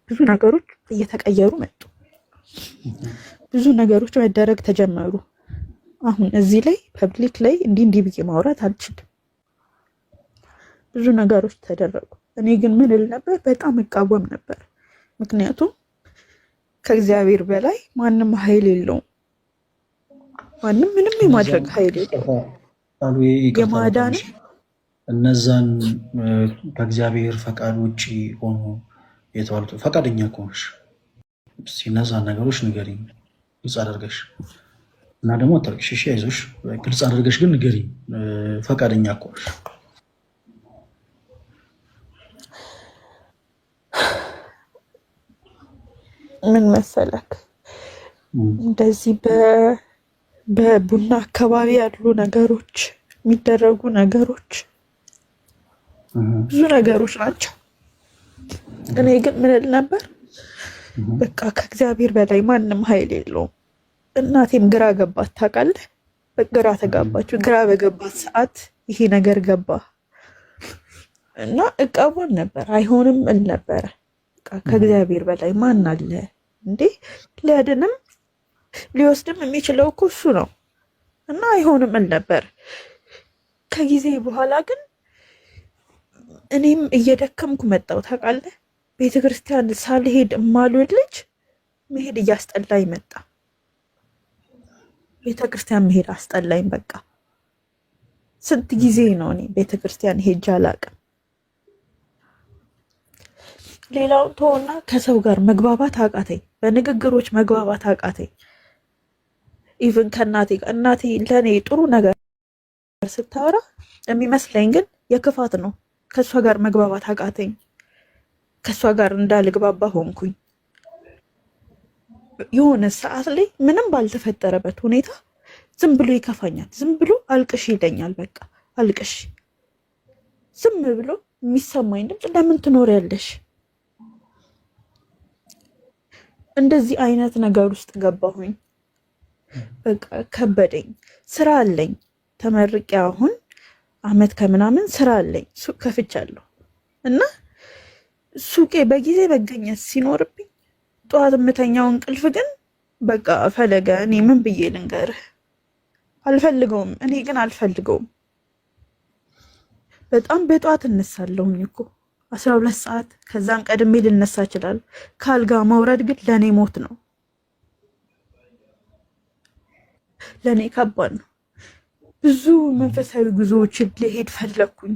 ብዙ ነገሮች እየተቀየሩ መጡ። ብዙ ነገሮች መደረግ ተጀመሩ። አሁን እዚህ ላይ ፐብሊክ ላይ እንዲህ ብዬ ማውራት አልችልም። ብዙ ነገሮች ተደረጉ። እኔ ግን ምን እል ነበር? በጣም እቃወም ነበር። ምክንያቱም ከእግዚአብሔር በላይ ማንም ኃይል የለውም። ማንም ምንም የማድረግ ኃይል የለውም። የማዳን እነዛን ከእግዚአብሔር ፈቃድ ውጭ ሆኖ የተባሉት ፈቃደኛ ከሆንሽ እስኪ እነዛን ነገሮች ንገሪኝ ግልጽ አደርገሽ እና ደግሞ አታልቅሽ። እሺ አይዞሽ፣ ግልጽ አደርገሽ ግን ንገሪኝ ፈቃደኛ ከሆንሽ። ምን መሰለክ እንደዚህ በቡና አካባቢ ያሉ ነገሮች የሚደረጉ ነገሮች ብዙ ነገሮች ናቸው። እኔ ግን ምን እል ነበር፣ በቃ ከእግዚአብሔር በላይ ማንም ኃይል የለውም። እናቴም ግራ ገባት ታውቃለህ። ግራ ተጋባች። ግራ በገባት ሰዓት ይሄ ነገር ገባ እና እቃወም ነበር። አይሆንም እል ነበረ። ከእግዚአብሔር በላይ ማን አለ እንዴ? ሊያድንም ሊወስድም የሚችለው እኮ እሱ ነው እና አይሆንም እል ነበር። ከጊዜ በኋላ ግን እኔም እየደከምኩ መጣሁ ታውቃለህ። ቤተክርስቲያን ሳልሄድ እማልወድ ልጅ መሄድ እያስጠላኝ መጣ። ቤተክርስቲያን መሄድ አስጠላኝ። በቃ ስንት ጊዜ ነው እኔ ቤተክርስቲያን ሄጄ አላውቅም። ሌላው ተወና ከሰው ጋር መግባባት አቃተኝ። በንግግሮች መግባባት አቃተኝ። ኢቭን ከእናቴ ጋር እናቴ ለእኔ ጥሩ ነገር ስታወራ የሚመስለኝ ግን የክፋት ነው። ከእሷ ጋር መግባባት አቃተኝ። ከእሷ ጋር እንዳልግባባ ሆንኩኝ። የሆነ ሰዓት ላይ ምንም ባልተፈጠረበት ሁኔታ ዝም ብሎ ይከፋኛል። ዝም ብሎ አልቅሽ ይለኛል። በቃ አልቅሽ። ዝም ብሎ የሚሰማኝ ድምፅ ለምን ትኖሪያለሽ? እንደዚህ አይነት ነገር ውስጥ ገባሁኝ። በቃ ከበደኝ። ስራ አለኝ፣ ተመርቄ አሁን አመት ከምናምን ስራ አለኝ። ሱቅ ከፍቻለሁ እና ሱቄ በጊዜ መገኘት ሲኖርብኝ ጠዋት የምተኛው እንቅልፍ ግን በቃ ፈለገ። እኔ ምን ብዬ ልንገርህ? አልፈልገውም። እኔ ግን አልፈልገውም። በጣም በጠዋት እነሳለሁኝ እኮ 12 ሰዓት፣ ከዛም ቀድሜ ልነሳ እችላለሁ። ካልጋ መውረድ ግን ለእኔ ሞት ነው። ለእኔ ከባድ ነው። ብዙ መንፈሳዊ ጉዞዎችን ልሄድ ፈለግኩኝ፣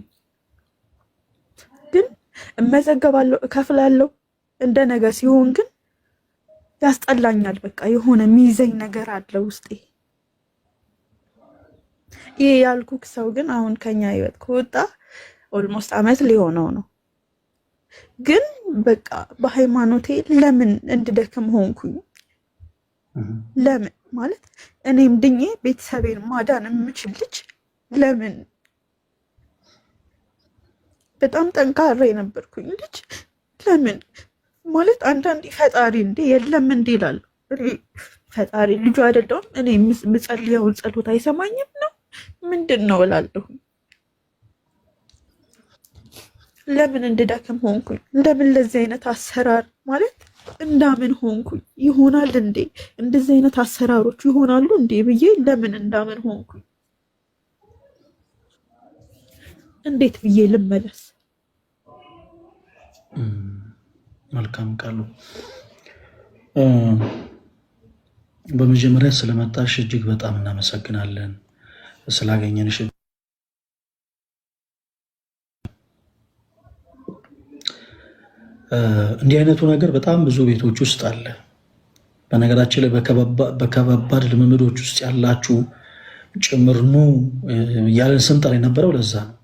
ግን እመዘገባለሁ፣ እከፍላለሁ። እንደ ነገ ሲሆን ግን ያስጠላኛል። በቃ የሆነ የሚይዘኝ ነገር አለ ውስጤ። ይህ ያልኩክ ሰው ግን አሁን ከኛ ህይወት ከወጣ ኦልሞስት አመት ሊሆነው ነው። ግን በቃ በሃይማኖቴ ለምን እንድደክም ሆንኩኝ? ለምን ማለት እኔም ድኜ ቤተሰቤን ማዳን የምችል ልጅ ለምን? በጣም ጠንካራ የነበርኩኝ ልጅ ለምን ማለት አንዳንዴ ፈጣሪ እንዴ የለም እንዴ እላለሁ። ፈጣሪ ልጁ አይደለሁም እኔ የምጸልየውን ጸሎት አይሰማኝም ነው ምንድን ነው እላለሁ። ለምን እንድደክም ሆንኩኝ? ለምን ለዚህ አይነት አሰራር ማለት እንዳምን ሆንኩኝ? ይሆናል እንዴ እንደዚህ አይነት አሰራሮች ይሆናሉ እንዴ ብዬ ለምን እንዳምን ሆንኩኝ? እንዴት ብዬ ልመለስ? መልካም ቃሉ። በመጀመሪያ ስለመጣሽ እጅግ በጣም እናመሰግናለን። ስላገኘንሽ እንዲህ አይነቱ ነገር በጣም ብዙ ቤቶች ውስጥ አለ። በነገራችን ላይ በከባባድ ልምምዶች ውስጥ ያላችሁ ጭምር ኑ እያለን ስንጠራ የነበረው ለዛ ነው።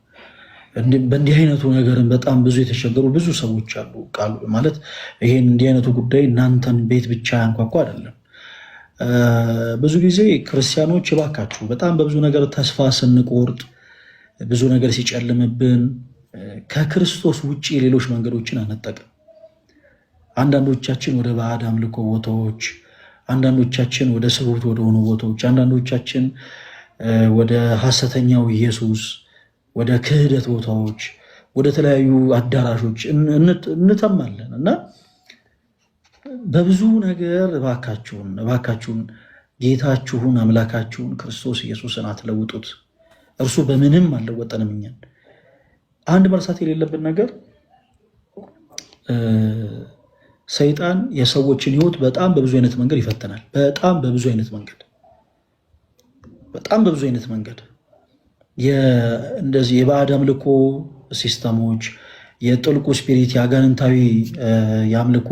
በእንዲህ አይነቱ ነገርን በጣም ብዙ የተቸገሩ ብዙ ሰዎች አሉ። ቃሉ ማለት ይሄን እንዲህ አይነቱ ጉዳይ እናንተን ቤት ብቻ ያንኳኳ አይደለም። ብዙ ጊዜ ክርስቲያኖች እባካችሁ በጣም በብዙ ነገር ተስፋ ስንቆርጥ፣ ብዙ ነገር ሲጨልምብን ከክርስቶስ ውጭ ሌሎች መንገዶችን አንጠቅም። አንዳንዶቻችን ወደ ባዕድ አምልኮ ቦታዎች፣ አንዳንዶቻችን ወደ ስሁት ወደሆኑ ቦታዎች፣ አንዳንዶቻችን ወደ ሐሰተኛው ኢየሱስ፣ ወደ ክህደት ቦታዎች፣ ወደ ተለያዩ አዳራሾች እንተማለን እና በብዙ ነገር እባካችሁን ጌታችሁን አምላካችሁን ክርስቶስ ኢየሱስን አትለውጡት። እርሱ በምንም አልለወጠንም እኛን። አንድ መርሳት የሌለብን ነገር ሰይጣን የሰዎችን ሕይወት በጣም በብዙ አይነት መንገድ ይፈትናል። በጣም በብዙ አይነት መንገድ በጣም በብዙ አይነት መንገድ እንደዚህ የባዕድ አምልኮ ሲስተሞች፣ የጥልቁ ስፒሪት የአጋንንታዊ የአምልኮ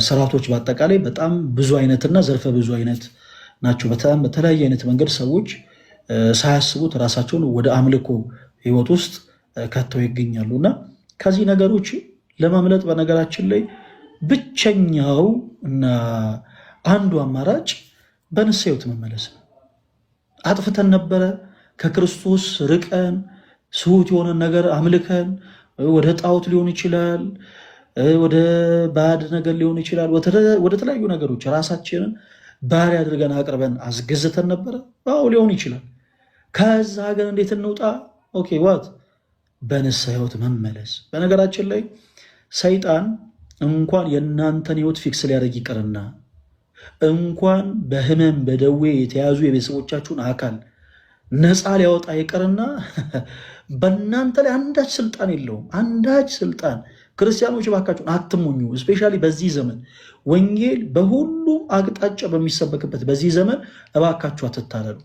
ስርዓቶች በአጠቃላይ በጣም ብዙ አይነትና ዘርፈ ብዙ አይነት ናቸው። በጣም በተለያየ አይነት መንገድ ሰዎች ሳያስቡት ራሳቸውን ወደ አምልኮ ህይወት ውስጥ ከተው ይገኛሉ እና ከዚህ ነገሮች ለማምለጥ በነገራችን ላይ ብቸኛው እና አንዱ አማራጭ በንስሐ ህይወት መመለስ ነው። አጥፍተን ነበረ፣ ከክርስቶስ ርቀን ስሁት የሆነ ነገር አምልከን ወደ ጣዖት ሊሆን ይችላል፣ ወደ ባዕድ ነገር ሊሆን ይችላል፣ ወደ ተለያዩ ነገሮች ራሳችንን ባሪያ አድርገን አቅርበን አስገዝተን ነበረ። አዎ ሊሆን ይችላል። ከዛ ግን እንዴት እንውጣ? ኦኬ ዋት በንስሐ ህይወት መመለስ። በነገራችን ላይ ሰይጣን እንኳን የእናንተን ህይወት ፊክስ ሊያደርግ ይቅርና እንኳን በህመም በደዌ የተያዙ የቤተሰቦቻችሁን አካል ነፃ ሊያወጣ ይቅርና በእናንተ ላይ አንዳች ስልጣን የለውም። አንዳች ስልጣን። ክርስቲያኖች እባካችሁን አትሞኙ። እስፔሻሊ በዚህ ዘመን ወንጌል በሁሉም አቅጣጫ በሚሰበክበት በዚህ ዘመን እባካችሁ አትታለሉ።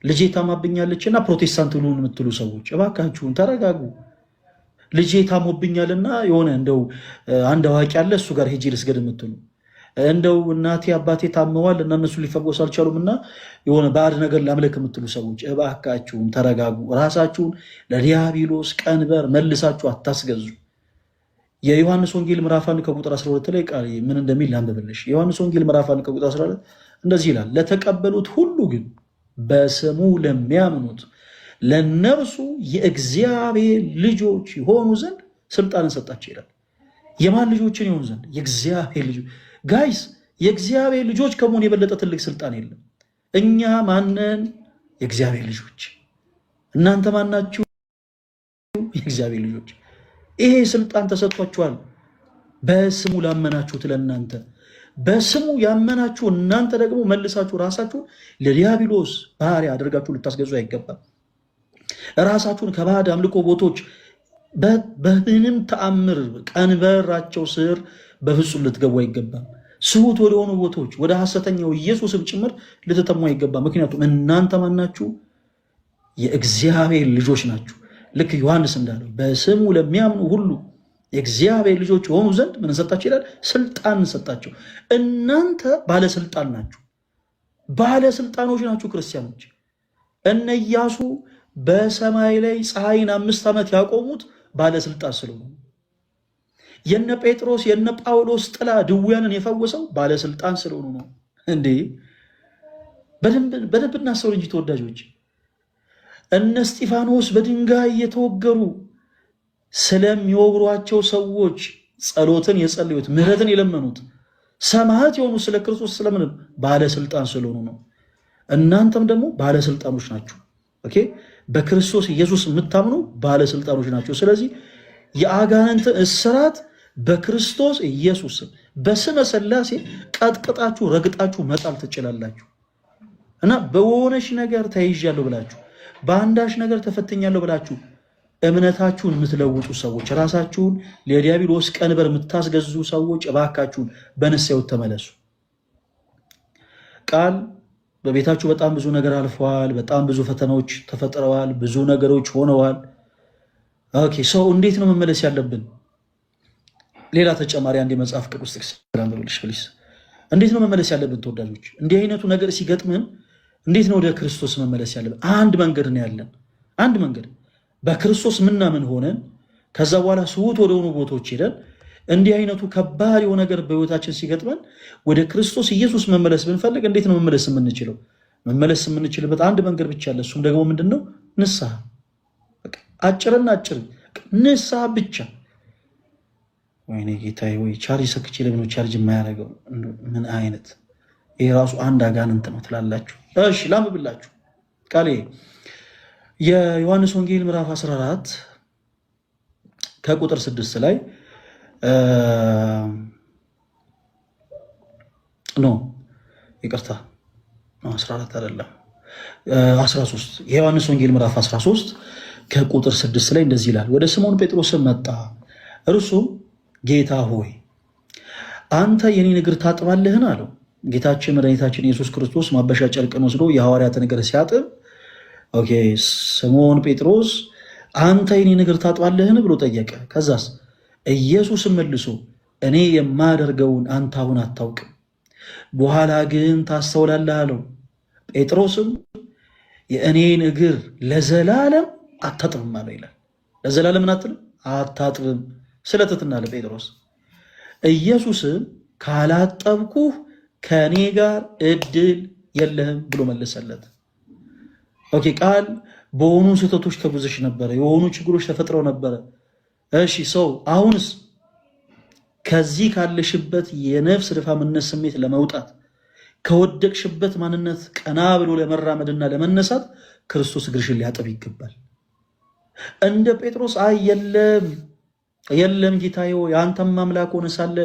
ልጄ ታማብኛለችና ፕሮቴስታንት ሁኑን የምትሉ ሰዎች እባካችሁን ተረጋጉ። ልጄ ታሞብኛልና የሆነ እንደው አንድ አዋቂ ያለ እሱ ጋር ሄጄ ልስገድ የምትሉ እንደው እናቴ አባቴ ታመዋል እና እነሱ ሊፈወሱ አልቻሉም እና የሆነ ባዕድ ነገር ላምለክ የምትሉ ሰዎች እባካችሁን ተረጋጉ። ራሳችሁን ለዲያብሎስ ቀንበር መልሳችሁ አታስገዙ። የዮሐንስ ወንጌል ምዕራፍ 1 ከቁጥር 12 ላይ ቃል ምን እንደሚል ላንብብልሽ። የዮሐንስ ወንጌል ምዕራፍ 1 ከቁጥር 12 እንደዚህ ይላል፣ ለተቀበሉት ሁሉ ግን በስሙ ለሚያምኑት ለነርሱ የእግዚአብሔር ልጆች የሆኑ ዘንድ ስልጣንን ሰጣቸው ይላል። የማን ልጆችን የሆኑ ዘንድ? የእግዚአብሔር ልጆች። ጋይስ የእግዚአብሔር ልጆች ከመሆን የበለጠ ትልቅ ስልጣን የለም። እኛ ማንን? የእግዚአብሔር ልጆች። እናንተ ማናችሁ? የእግዚአብሔር ልጆች። ይሄ ስልጣን ተሰጥቷችኋል በስሙ ላመናችሁት ለእናንተ። በስሙ ያመናችሁ እናንተ ደግሞ መልሳችሁ ራሳችሁን ለዲያብሎስ ባሪያ አድርጋችሁ ልታስገዙ አይገባም። ራሳችሁን ከባዕድ አምልኮ ቦታዎች በምንም ተአምር ቀንበራቸው ስር በፍጹም ልትገቡ አይገባም። ስሁት ወደሆኑ ቦታዎች ወደ ሐሰተኛው ኢየሱስም ጭምር ልትተሙ አይገባም። ምክንያቱም እናንተ ማናችሁ? የእግዚአብሔር ልጆች ናችሁ። ልክ ዮሐንስ እንዳለው በስሙ ለሚያምኑ ሁሉ የእግዚአብሔር ልጆች የሆኑ ዘንድ ምን ሰጣቸው ይላል? ስልጣን ሰጣቸው። እናንተ ባለስልጣን ናችሁ፣ ባለስልጣኖች ናችሁ ክርስቲያኖች። እነ ኢያሱ በሰማይ ላይ ፀሐይን 5 ዓመት ያቆሙት ባለስልጣን ስለሆኑ፣ የነ ጴጥሮስ የነ ጳውሎስ ጥላ ድውያንን የፈወሰው ባለስልጣን ስለሆኑ ነው። እንዴ በደንብ እናስተውል እንጂ ተወዳጆች። እነ እስጢፋኖስ በድንጋይ የተወገሩ ስለሚወግሯቸው ሰዎች ጸሎትን የጸለዩት ምሕረትን የለመኑት ሰማዕት የሆኑ ስለ ክርስቶስ ስለምን? ባለስልጣን ስለሆኑ ነው። እናንተም ደግሞ ባለስልጣኖች ናችሁ። ኦኬ፣ በክርስቶስ ኢየሱስ የምታምኑ ባለስልጣኖች ናቸው። ስለዚህ የአጋንንትን እስራት በክርስቶስ ኢየሱስ በስመ ሥላሴ ቀጥቅጣችሁ ረግጣችሁ መጣል ትችላላችሁ። እና በሆነሽ ነገር ተይዣለሁ ብላችሁ በአንዳች ነገር ተፈትኛለሁ ብላችሁ እምነታችሁን የምትለውጡ ሰዎች፣ ራሳችሁን ለዲያብሎስ ቀንበር የምታስገዙ ሰዎች እባካችሁን በንስሐ ሕይወት ተመለሱ። ቃል በቤታችሁ በጣም ብዙ ነገር አልፈዋል። በጣም ብዙ ፈተናዎች ተፈጥረዋል። ብዙ ነገሮች ሆነዋል። ኦኬ፣ ሰው እንዴት ነው መመለስ ያለብን? ሌላ ተጨማሪ አንድ የመጽሐፍ ቅዱስ ጥቅስ ላንብብልሽ ፕሊስ። እንዴት ነው መመለስ ያለብን ተወዳጆች? እንዲህ አይነቱ ነገር ሲገጥምን እንዴት ነው ወደ ክርስቶስ መመለስ ያለብን? አንድ መንገድ ነው ያለን። አንድ መንገድ በክርስቶስ ምናምን ሆነን ከዛ በኋላ ስሁት ወደሆኑ ቦታዎች ሄደን እንዲህ አይነቱ ከባድ የሆነ ነገር በህይወታችን ሲገጥመን ወደ ክርስቶስ ኢየሱስ መመለስ ብንፈልግ እንዴት ነው መመለስ የምንችለው? መመለስ የምንችልበት አንድ መንገድ ብቻ አለ። እሱም ደግሞ ምንድን ነው? ንስሐ። አጭርና አጭር ንስሐ ብቻ። ወይኔ ጌታዬ፣ ወይ ቻርጅ ሰክቼ ለምን ቻርጅ የማያደርገው? ምን አይነት ይሄ ራሱ አንድ አጋንንት ነው ትላላችሁ። እሺ ላምብላችሁ ቃሌ የዮሐንስ ወንጌል ምዕራፍ 14 ከቁጥር 6 ላይ ይቅርታ 14 አይደለም 13 የዮሐንስ ወንጌል ምዕራፍ 13 ከቁጥር 6 ላይ እንደዚህ ይላል። ወደ ስምዖን ጴጥሮስም መጣ፣ እርሱም ጌታ ሆይ አንተ የኔን እግር ታጥባለህን? አለው። ጌታችን መድኃኒታችን ኢየሱስ ክርስቶስ ማበሻ ጨርቅን ወስዶ የሐዋርያትን እግር ሲያጥብ ኦኬ ስምዖን ጴጥሮስ አንተ የኔን እግር ታጥባለህን ብሎ ጠየቀ። ከዛስ ኢየሱስም መልሶ እኔ የማደርገውን አንተ አሁን አታውቅም፣ በኋላ ግን ታስተውላለህ አለው። ጴጥሮስም የእኔን እግር ለዘላለም አታጥብም አለው ይላል። ለዘላለም አታጥብም ስለትትና አለ ጴጥሮስ። ኢየሱስም ካላጠብኩህ ከእኔ ጋር እድል የለህም ብሎ መለሰለት። ኦኬ ቃል በሆኑ ስህተቶች ተጉዘሽ ነበረ፣ የሆኑ ችግሮች ተፈጥረው ነበረ። እሺ ሰው አሁንስ ከዚህ ካለሽበት የነፍስ ድፋምነት ስሜት ለመውጣት ከወደቅሽበት ማንነት ቀና ብሎ ለመራመድና ለመነሳት ክርስቶስ እግርሽን ሊያጥብ ይገባል። እንደ ጴጥሮስ አይ የለም ጌታዬ ሆይ አንተም አምላክ ሆነ ሳለ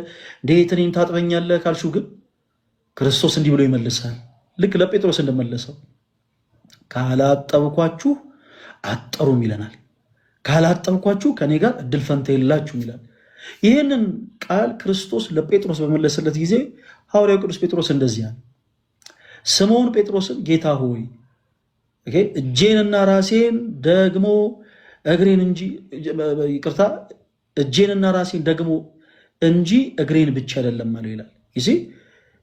እንዴት እኔን ታጥበኛለህ ካልሽው ግን ክርስቶስ እንዲህ ብሎ ይመልሳል። ልክ ለጴጥሮስ እንደመለሰው ካላጠብኳችሁ አጠሩም ይለናል። ካላጠብኳችሁ ከኔ ጋር እድል ፈንታ የላችሁም ይላል። ይህንን ቃል ክርስቶስ ለጴጥሮስ በመለሰለት ጊዜ ሐዋርያው ቅዱስ ጴጥሮስ እንደዚህ አለ። ስምዖን ጴጥሮስን ጌታ ሆይ እጄንና ራሴን ደግሞ እግሬን እንጂ ይቅርታ እጄንና ራሴን ደግሞ እንጂ እግሬን ብቻ አይደለም አለው ይላል። ይህ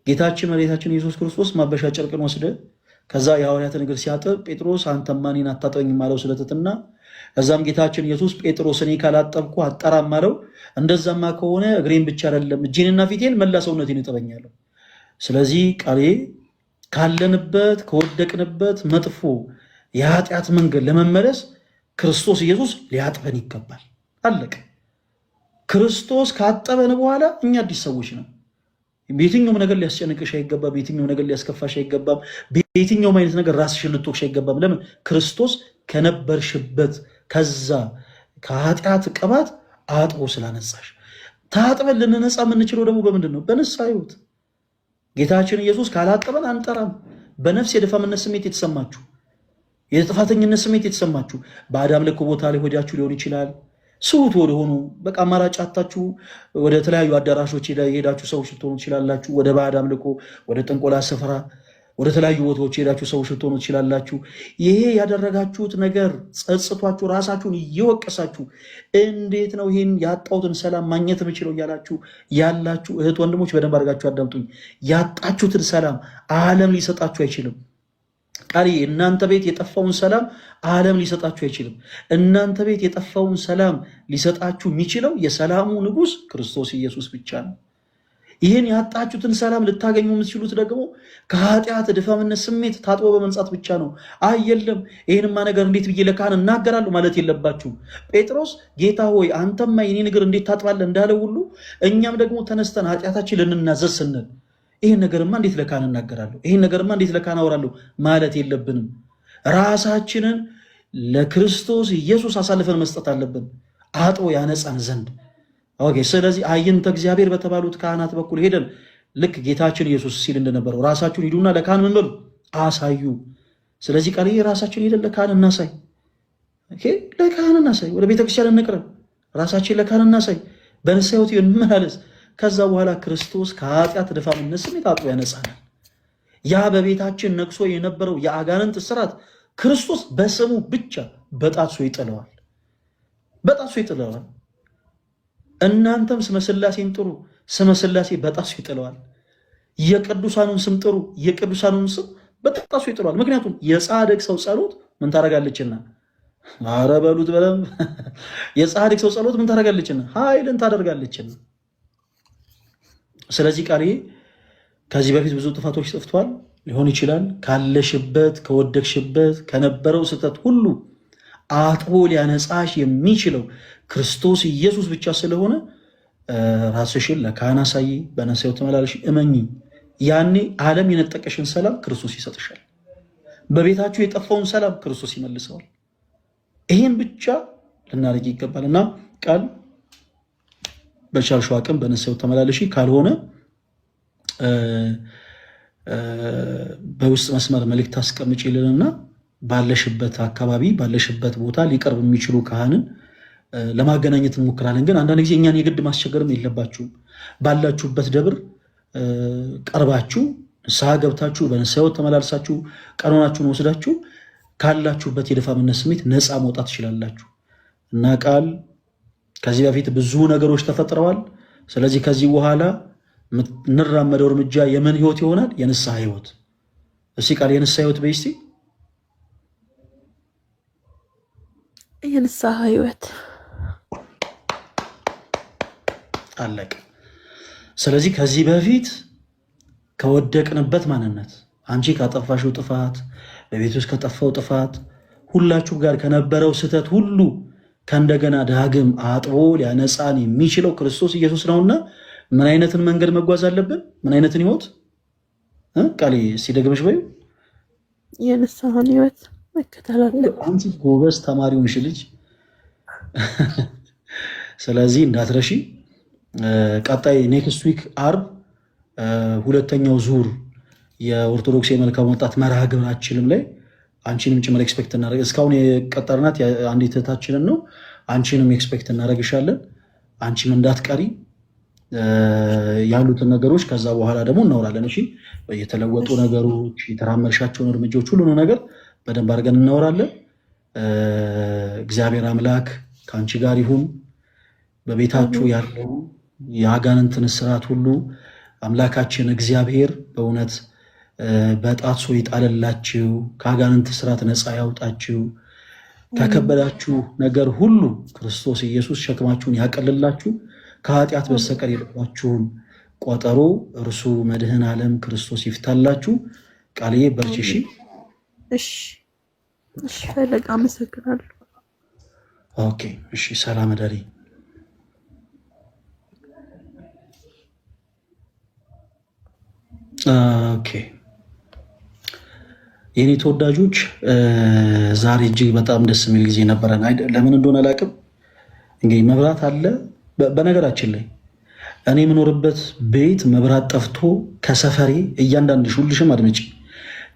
ጌታችን መድኃኒታችን ኢየሱስ ክርስቶስ ማበሻ ጨርቅን ወስደ ከዛ የሐዋርያትን እግር ሲያጥብ ጴጥሮስ አንተማ እኔን አታጥበኝም አለው ስለትትና። ከዛም ጌታችን ኢየሱስ ጴጥሮስ እኔ ካላጠብኩ አጠራም አለው። እንደዛማ ከሆነ እግሬን ብቻ አይደለም እጄንና ፊቴን መላ ሰውነቴን እጠበኛለሁ። ስለዚህ ቃሌ ካለንበት ከወደቅንበት መጥፎ የኃጢአት መንገድ ለመመለስ ክርስቶስ ኢየሱስ ሊያጥበን ይገባል። አለቀ። ክርስቶስ ካጠበን በኋላ እኛ አዲስ ሰዎች ነው። በየትኛውም ነገር ሊያስጨንቅሽ አይገባም። በየትኛውም ነገር ሊያስከፋሽ አይገባም። በየትኛውም አይነት ነገር ራስሽን ልትወቅሽ አይገባም። ለምን? ክርስቶስ ከነበርሽበት ከዛ ከኃጢአት ቅባት አጥቦ ስላነጻሽ። ታጥበን ልንነጻ የምንችለው ደግሞ በምንድን ነው? በንስሐ ሕይወት። ጌታችን ኢየሱስ ካላጠበን አንጠራም። በነፍስ የድፋምነት ስሜት የተሰማችሁ፣ የጥፋተኝነት ስሜት የተሰማችሁ በአዳም ልክ ቦታ ላይ ሆዳችሁ ሊሆን ይችላል። ስውት ወደሆኑ በቃ አማራጭ አታችሁ ወደ ተለያዩ አዳራሾች የሄዳችሁ ሰዎች ልትሆኑ ትችላላችሁ። ወደ ባዕድ አምልኮ፣ ወደ ጥንቆላ ስፍራ፣ ወደ ተለያዩ ቦታዎች የሄዳችሁ ሰዎች ልትሆኑ ትችላላችሁ። ይሄ ያደረጋችሁት ነገር ጸጽቷችሁ ራሳችሁን እየወቀሳችሁ እንዴት ነው ይህን ያጣሁትን ሰላም ማግኘት የምችለው እያላችሁ ያላችሁ እህት ወንድሞች በደንብ አድርጋችሁ አዳምጡኝ። ያጣችሁትን ሰላም ዓለም ሊሰጣችሁ አይችልም። ቃል እናንተ ቤት የጠፋውን ሰላም ዓለም ሊሰጣችሁ አይችልም። እናንተ ቤት የጠፋውን ሰላም ሊሰጣችሁ የሚችለው የሰላሙ ንጉሥ ክርስቶስ ኢየሱስ ብቻ ነው። ይህን ያጣችሁትን ሰላም ልታገኙ የምትችሉት ደግሞ ከኃጢአት ድፋምነት ስሜት ታጥቦ በመንጻት ብቻ ነው። አይ የለም ይህንማ ነገር እንዴት ብዬ ለካህን እናገራለሁ ማለት የለባችሁም። ጴጥሮስ ጌታ ሆይ አንተማ የኔን እግር እንዴት ታጥባለህ እንዳለው ሁሉ እኛም ደግሞ ተነስተን ኃጢአታችን ልንናዘዝ ስንል ይህን ነገርማ እንዴት ለካህን እናገራለሁ፣ ይህን ነገርማ እንዴት ለካህን አወራለሁ ማለት የለብንም። ራሳችንን ለክርስቶስ ኢየሱስ አሳልፈን መስጠት አለብን አጥቦ ያነጻን ዘንድ። ኦኬ። ስለዚህ አይንተ እግዚአብሔር በተባሉት ካህናት በኩል ሄደን ልክ ጌታችን ኢየሱስ ሲል እንደነበረው ራሳችሁን ሂዱና ለካህን ምን በሉ አሳዩ። ስለዚህ ቃል ራሳችን ሄደን ለካህን እናሳይ። ኦኬ፣ ለካህን እናሳይ። ወደ ቤተክርስቲያን እንቅረብ፣ ራሳችን ለካህን እናሳይ፣ በንስሐ ሕይወት እንመላለስ። ከዛ በኋላ ክርስቶስ ከኃጢአት ድፋምነት ስሜት አጥቦ ያነጻናል። ያ በቤታችን ነግሶ የነበረው የአጋንንት እስራት ክርስቶስ በስሙ ብቻ በጣሱ ይጥለዋል፣ በጣሱ ይጥለዋል። እናንተም ስመ ሥላሴን ጥሩ፣ ስመ ሥላሴ በጣሱ ይጥለዋል። የቅዱሳኑን ስም ጥሩ፣ የቅዱሳኑን ስም በጣሱ ይጥለዋል። ምክንያቱም የጻድቅ ሰው ጸሎት ምን ታደርጋለችና? ኧረ በሉት በደምብ። የጻድቅ ሰው ጸሎት ምን ታደርጋለችና? ኃይልን ታደርጋለችና። ስለዚህ ቃል ከዚህ በፊት ብዙ ጥፋቶች ጠፍቷል ሊሆን ይችላል። ካለሽበት ከወደቅሽበት ከነበረው ስህተት ሁሉ አጥቦ ሊያነጻሽ የሚችለው ክርስቶስ ኢየሱስ ብቻ ስለሆነ ራስሽን ለካህን አሳይ፣ በንስሐ ሕይወት ተመላለሽ፣ እመኚ። ያኔ ዓለም የነጠቀሽን ሰላም ክርስቶስ ይሰጥሻል። በቤታችሁ የጠፋውን ሰላም ክርስቶስ ይመልሰዋል። ይህን ብቻ ልናደርግ ይገባል እና ቃል በቻልሽው አቅም በንስሐ ሕይወት ተመላለሽ። ካልሆነ በውስጥ መስመር መልእክት አስቀምጪልንና ባለሽበት አካባቢ ባለሽበት ቦታ ሊቀርብ የሚችሉ ካህንን ለማገናኘት እንሞክራለን። ግን አንዳንድ ጊዜ እኛን የግድ ማስቸገርም የለባችሁም። ባላችሁበት ደብር ቀርባችሁ ንስሐ ገብታችሁ በንስሐ ሕይወት ተመላልሳችሁ ቀኖናችሁን ወስዳችሁ ካላችሁበት የድፋምነት ስሜት ነፃ መውጣት ትችላላችሁ። እና ቃል ከዚህ በፊት ብዙ ነገሮች ተፈጥረዋል። ስለዚህ ከዚህ በኋላ የምንራመደው እርምጃ የምን ህይወት ይሆናል? የንስሐ ህይወት። እስኪ ቃል የንስሐ ህይወት በይ እስኪ። የንስሐ ህይወት አለቀ። ስለዚህ ከዚህ በፊት ከወደቅንበት ማንነት፣ አንቺ ካጠፋሽው ጥፋት፣ በቤት ውስጥ ከጠፋው ጥፋት፣ ሁላችሁ ጋር ከነበረው ስህተት ሁሉ ከእንደገና ዳግም አጥቦ ሊያነጻን የሚችለው ክርስቶስ ኢየሱስ ነውና ምን አይነትን መንገድ መጓዝ አለብን? ምን አይነትን ህይወት? ቃሌ ሲደግምሽ ወይ የንስሐን ህይወት መከተል አለብን። አንቺ ጎበዝ ተማሪውን ልጅ ስለዚህ እንዳትረሺ። ቀጣይ ኔክስት ዊክ አርብ ሁለተኛው ዙር የኦርቶዶክስ የመልካም ወጣት መርሃ ግብራችንም ላይ አንቺንም ጭምር ኤክስፔክት እናደርግ። እስካሁን የቀጠርናት አንዲት እህታችንን ነው። አንቺንም ኤክስፔክት እናደርግሻለን። አንቺም እንዳትቀሪ ያሉትን ነገሮች ከዛ በኋላ ደግሞ እናወራለን። እሺ፣ የተለወጡ ነገሮች፣ የተራመድሻቸውን እርምጃዎች፣ ሁሉን ነገር በደንብ አድርገን እናወራለን። እግዚአብሔር አምላክ ከአንቺ ጋር ይሁን። በቤታችሁ ያለው የአጋንንትን ስርዓት ሁሉ አምላካችን እግዚአብሔር በእውነት በጣሶ ይጣልላችሁ፣ ከአጋንንት ስርዓት ነፃ ያውጣችሁ፣ ከከበዳችሁ ነገር ሁሉ ክርስቶስ ኢየሱስ ሸክማችሁን ያቀልላችሁ፣ ከኃጢአት በስተቀር የልባችሁን ቆጠሮ እርሱ መድህን ዓለም ክርስቶስ ይፍታላችሁ። ቃልዬ በርቺ። እሺ ፈለግ አመሰግናለሁ። ኦኬ እሺ፣ ሰላም እደሪ። ኦኬ የኔ ተወዳጆች ዛሬ እጅግ በጣም ደስ የሚል ጊዜ ነበረን። ለምን እንደሆነ አላውቅም። እንግዲህ መብራት አለ። በነገራችን ላይ እኔ የምኖርበት ቤት መብራት ጠፍቶ ከሰፈሬ እያንዳንድሽ ሁልሽም አድምጪ፣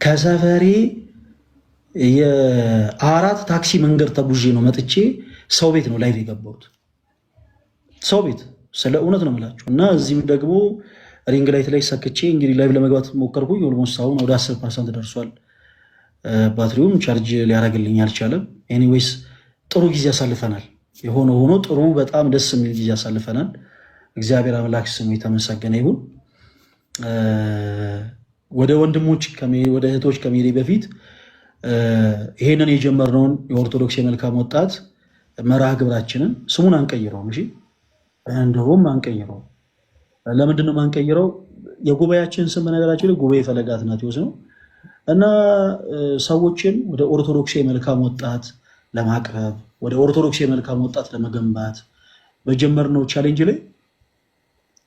ከሰፈሬ የአራት ታክሲ መንገድ ተጉዤ ነው መጥቼ ሰው ቤት ነው ላይቭ የገባሁት። ሰው ቤት ስለ እውነት ነው የምላችሁ። እና እዚህም ደግሞ ሪንግ ላይት ላይ ሰክቼ እንግዲህ ላይቭ ለመግባት ሞከርኩኝ። ኦልሞስት አሁን ወደ 10% ደርሷል። ባትሪውም ቻርጅ ሊያደርግልኝ አልቻለም። ኤኒዌይስ ጥሩ ጊዜ አሳልፈናል። የሆነ ሆኖ ጥሩ በጣም ደስ የሚል ጊዜ አሳልፈናል። እግዚአብሔር አምላክ ስሙ የተመሰገነ ይሁን። ወደ ወንድሞች ወደ እህቶች ከመሄዴ በፊት ይሄንን የጀመርነውን የኦርቶዶክስ የመልካም ወጣት መርሃ ግብራችንን ስሙን አንቀይረውም። እሺ፣ እንደውም አንቀይረውም። ለምንድን ነው የማንቀይረው? የጉባኤያችን ስም በነገራችን ላይ ጉባኤ ፈለገ አትናቴዎስ ነው እና ሰዎችን ወደ ኦርቶዶክስ የመልካም ወጣት ለማቅረብ ወደ ኦርቶዶክስ የመልካም ወጣት ለመገንባት በጀመርነው ቻሌንጅ ላይ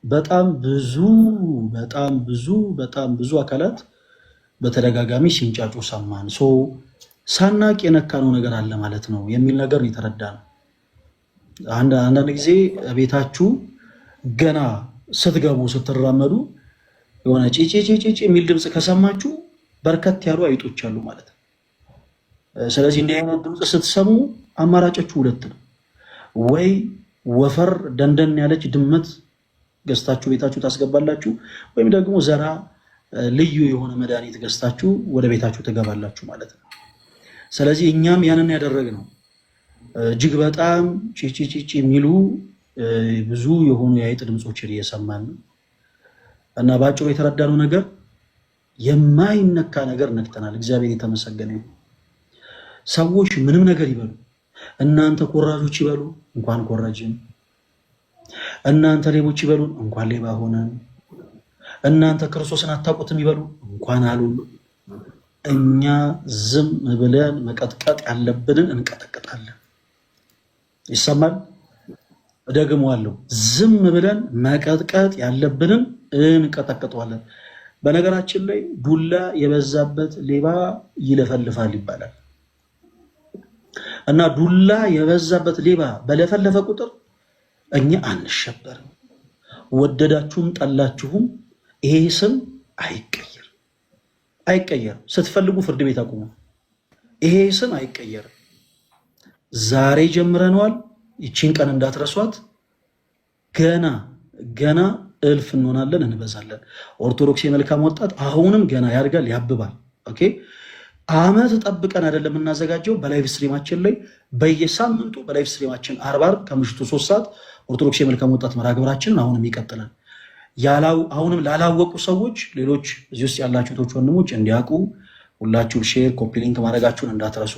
በጣም ብዙ አካላት በተደጋጋሚ ሲንጫጩ ሰማን። ሳናቅ የነካነው ነገር አለ ማለት ነው የሚል ነገር የተረዳ ነው። አንዳንድ ጊዜ ቤታችሁ ገና ስትገቡ ስትራመዱ የሆነ ጪጪ የሚል ድምፅ ከሰማችሁ በርከት ያሉ አይጦች አሉ ማለት ነው። ስለዚህ እንዲህ አይነት ድምፅ ስትሰሙ አማራጮቹ ሁለት ነው። ወይ ወፈር ደንደን ያለች ድመት ገዝታችሁ ቤታችሁ ታስገባላችሁ፣ ወይም ደግሞ ዘራ ልዩ የሆነ መድኃኒት ገዝታችሁ ወደ ቤታችሁ ትገባላችሁ ማለት ነው። ስለዚህ እኛም ያንን ያደረግነው እጅግ በጣም ጪጪ የሚሉ ብዙ የሆኑ የአይጥ ድምፆችን እየሰማን ነው እና በአጭሩ የተረዳነው ነገር የማይነካ ነገር ነክተናል። እግዚአብሔር የተመሰገነ ይሁን። ሰዎች ምንም ነገር ይበሉ፣ እናንተ ኮራጆች ይበሉ፣ እንኳን ኮራጅን፣ እናንተ ሌቦች ይበሉ፣ እንኳን ሌባ ሆነን፣ እናንተ ክርስቶስን አታውቁትም ይበሉ፣ እንኳን አሉ። እኛ ዝም ብለን መቀጥቀጥ ያለብንን እንቀጠቅጣለን። ይሰማል? እደግመዋለሁ። ዝም ብለን መቀጥቀጥ ያለብንን እንቀጠቅጠዋለን። በነገራችን ላይ ዱላ የበዛበት ሌባ ይለፈልፋል ይባላል እና ዱላ የበዛበት ሌባ በለፈለፈ ቁጥር እኛ አንሸበርም። ወደዳችሁም ጠላችሁም ይሄ ስም አይቀየርም። ስትፈልጉ ፍርድ ቤት አቁሙ። ይሄ ስም አይቀየርም። ዛሬ ጀምረነዋል። ይቺን ቀን እንዳትረሷት። ገና እልፍ እንሆናለን፣ እንበዛለን። ኦርቶዶክስ የመልካም ወጣት አሁንም ገና ያድጋል፣ ያብባል። ኦኬ አመት ጠብቀን አይደለም የምናዘጋጀው። በላይቭ ስትሪማችን ላይ በየሳምንቱ በላይቭ ስትሪማችን አርብ ከምሽቱ 3 ሰዓት ኦርቶዶክስ የመልካም ወጣት መርሃ ግብራችንን አሁንም ይቀጥላል። አሁንም ላላወቁ ሰዎች ሌሎች እዚህ ውስጥ ያላችሁ እህቶች ወንድሞች እንዲያውቁ ሁላችሁም ሼር ኮፒ ሊንክ ማድረጋችሁን እንዳትረሱ።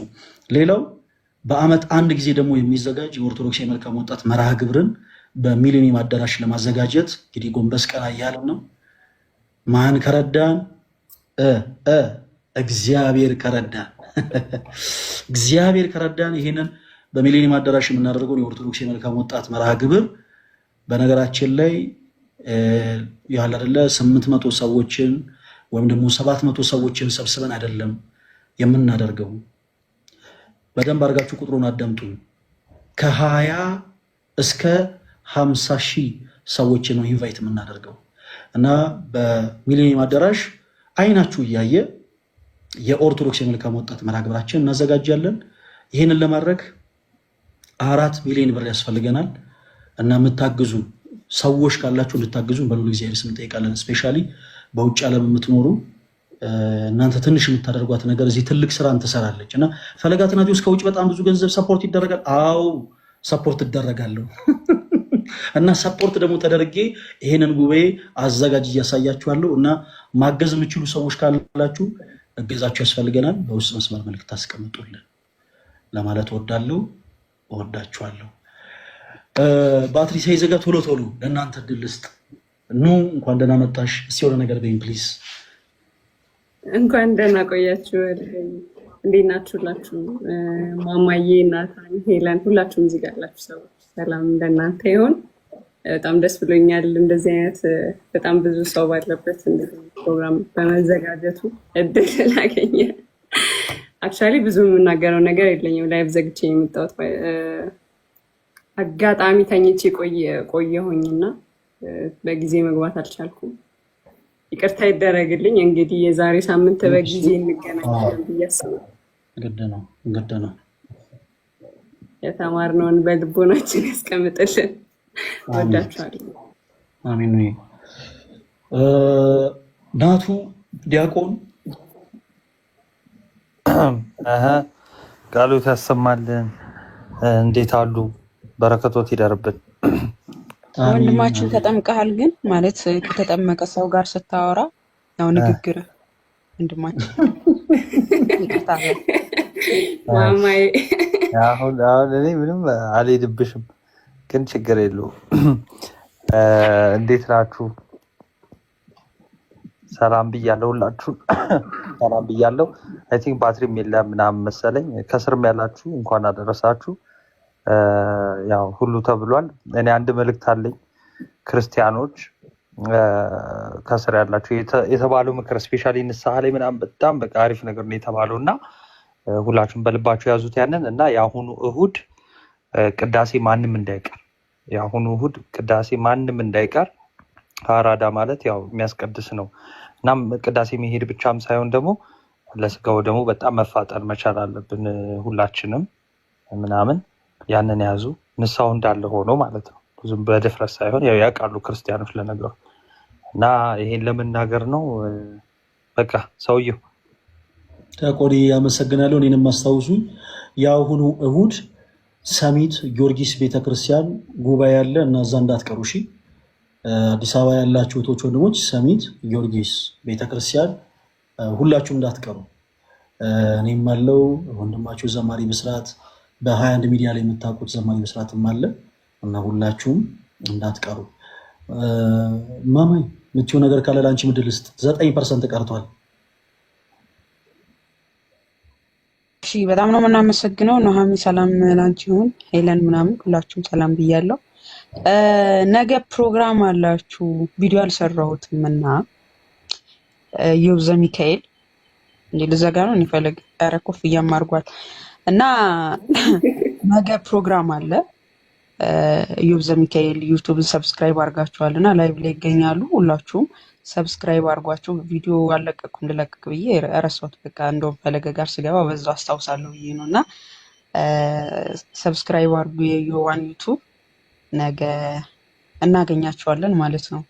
ሌላው በአመት አንድ ጊዜ ደግሞ የሚዘጋጅ የኦርቶዶክስ የመልካም ወጣት መርሃ ግብርን በሚሊኒየም አዳራሽ ለማዘጋጀት እንግዲህ ጎንበስ ቀና እያልን ነው። ማን ከረዳን? እግዚአብሔር ከረዳን። እግዚአብሔር ከረዳን ይሄንን በሚሊኒየም አዳራሽ የምናደርገውን የኦርቶዶክስ የመልካም ወጣት መርሃ ግብር በነገራችን ላይ ያለ አይደለ 800 ሰዎችን ወይም ደግሞ 700 ሰዎችን ሰብስበን አይደለም የምናደርገው። በደንብ አድርጋችሁ ቁጥሩን አዳምጡ። ከ20 እስከ 50 ሺህ ሰዎችን ነው ኢንቫይት የምናደርገው እና በሚሊኒየም አዳራሽ አይናችሁ እያየ የኦርቶዶክስ የመልካም ወጣት መርሃ ግብራችን እናዘጋጃለን። ይህንን ለማድረግ 4 ሚሊዮን ብር ያስፈልገናል እና የምታግዙ ሰዎች ካላችሁ እንድታግዙ በሉሉ እግዚአብሔር ስም እንጠይቃለን። ስፔሻሊ በውጭ ዓለም የምትኖሩ እናንተ ትንሽ የምታደርጓት ነገር እዚህ ትልቅ ስራ እንትሰራለች እና ፈለገ አትናቴዎስ ከውጭ በጣም ብዙ ገንዘብ ሰፖርት ይደረጋል። አዎ ሰፖርት እደረጋለሁ እና ሰፖርት ደግሞ ተደርጌ ይሄንን ጉባኤ አዘጋጅ እያሳያችኋለሁ እና ማገዝ የምችሉ ሰዎች ካላችሁ እገዛችሁ ያስፈልገናል። በውስጥ መስመር መልእክት ታስቀምጡልን ለማለት እወዳለሁ። እወዳችኋለሁ። ባትሪ ሳይዘጋ ቶሎ ቶሎ ለእናንተ እድል ልስጥ። ኑ እንኳን ደህና መጣሽ። እስኪ የሆነ ነገር በይኝ ፕሊዝ። እንኳን ደህና ቆያችሁ። እንዴት ናችሁላችሁ? ማማዬ፣ ናታን፣ ሄለን ሁላችሁም እዚህ ጋር ያላችሁ ሰዎች ሰላም እንደናንተ ይሁን። በጣም ደስ ብሎኛል እንደዚህ አይነት በጣም ብዙ ሰው ባለበት እንደዚህ ፕሮግራም በመዘጋጀቱ እድል ላገኘ። አክቹዋሊ ብዙ የምናገረው ነገር የለኝም። ላይቭ ዘግቼ የመጣሁት አጋጣሚ ተኝቼ ቆየሁኝና በጊዜ መግባት አልቻልኩም። ይቅርታ ይደረግልኝ። እንግዲህ የዛሬ ሳምንት በጊዜ እንገናኛለን ብዬ አስባለሁ። ግድ ነው። የተማርነውን በልቦናችን ያስቀምጥልን። ወዳችኋለሁ። አሜን። ናቱ ዲያቆን ቃሉት ያሰማልን። እንዴት አሉ? በረከቶት ይደርብን። ወንድማችን ተጠምቀሃል? ግን ማለት ከተጠመቀ ሰው ጋር ስታወራ ያው ንግግር ወንድማችን ማማዬ አሁን እኔ ምንም አልሄድብሽም፣ ግን ችግር የለውም። እንዴት ናችሁ? ሰላም ብያለሁ፣ ሁላችሁ ሰላም ብያለሁ። አይ ቲንክ ባትሪም የለም ምናምን መሰለኝ። ከስርም ያላችሁ እንኳን አደረሳችሁ። ያው ሁሉ ተብሏል። እኔ አንድ መልእክት አለኝ። ክርስቲያኖች ከስር ያላችሁ የተባለው ምክር ስፔሻሊ ንስሐ ላይ ምናምን በጣም በቃ አሪፍ ነገር ነው የተባለው እና ሁላችሁም በልባችሁ ያዙት ያንን እና የአሁኑ እሁድ ቅዳሴ ማንም እንዳይቀር፣ የአሁኑ እሁድ ቅዳሴ ማንም እንዳይቀር። አራዳ ማለት ያው የሚያስቀድስ ነው። እናም ቅዳሴ መሄድ ብቻም ሳይሆን ደግሞ ለስጋው ደግሞ በጣም መፋጠር መቻል አለብን ሁላችንም ምናምን። ያንን ያዙ። ንስሐው እንዳለ ሆኖ ማለት ነው። ብዙም በድፍረት ሳይሆን ያው ያውቃሉ ክርስቲያኖች ለነገሩ እና ይሄን ለመናገር ነው። በቃ ሰውየው ተቆሪ ያመሰግናለሁ። እኔንም አስታውሱ የአሁኑ እሁድ ሰሚት ጊዮርጊስ ቤተክርስቲያን ጉባኤ ያለ እና እዛ እንዳትቀሩ እሺ። አዲስ አበባ ያላችሁ እህቶች ወንድሞች፣ ሰሚት ጊዮርጊስ ቤተክርስቲያን ሁላችሁም እንዳትቀሩ። እኔም አለው ወንድማችሁ ዘማሪ ብስራት በ21 ሚዲያ ላይ የምታውቁት ዘማሪ ብስራትም አለ እና ሁላችሁም እንዳትቀሩ። ማማይ የምትይው ነገር ካለ ለአንቺ ምድል ውስጥ 9% ቀርቷል። እሺ፣ በጣም ነው የምናመሰግነው። ኑሃሚ ሰላም ላንቺ ይሁን። ሄለን ምናምን ሁላችሁም ሰላም ብያለሁ። ነገ ፕሮግራም አላችሁ። ቪዲዮ አልሰራሁትም እና ኢዮብ ዘሚካኤል እንዴ ልዘጋ ነው እንፈልግ ያረኮፍ እያማርጓል እና ነገ ፕሮግራም አለ። ኢዮብ ዘሚካኤል ዩቲዩብን ሰብስክራይብ አድርጋችኋል እና ላይቭ ላይ ይገኛሉ። ሁላችሁም ሰብስክራይብ አድርጓቸው። ቪዲዮ አለቀኩ እንድለቅቅ ብዬ ረሳሁት። በቃ እንደውም ፈለገ ጋር ስገባ በዛው አስታውሳለሁ ብዬ ነው እና ሰብስክራይብ አድርጉ የዮዋን ዩቲዩብ። ነገ እናገኛቸዋለን ማለት ነው።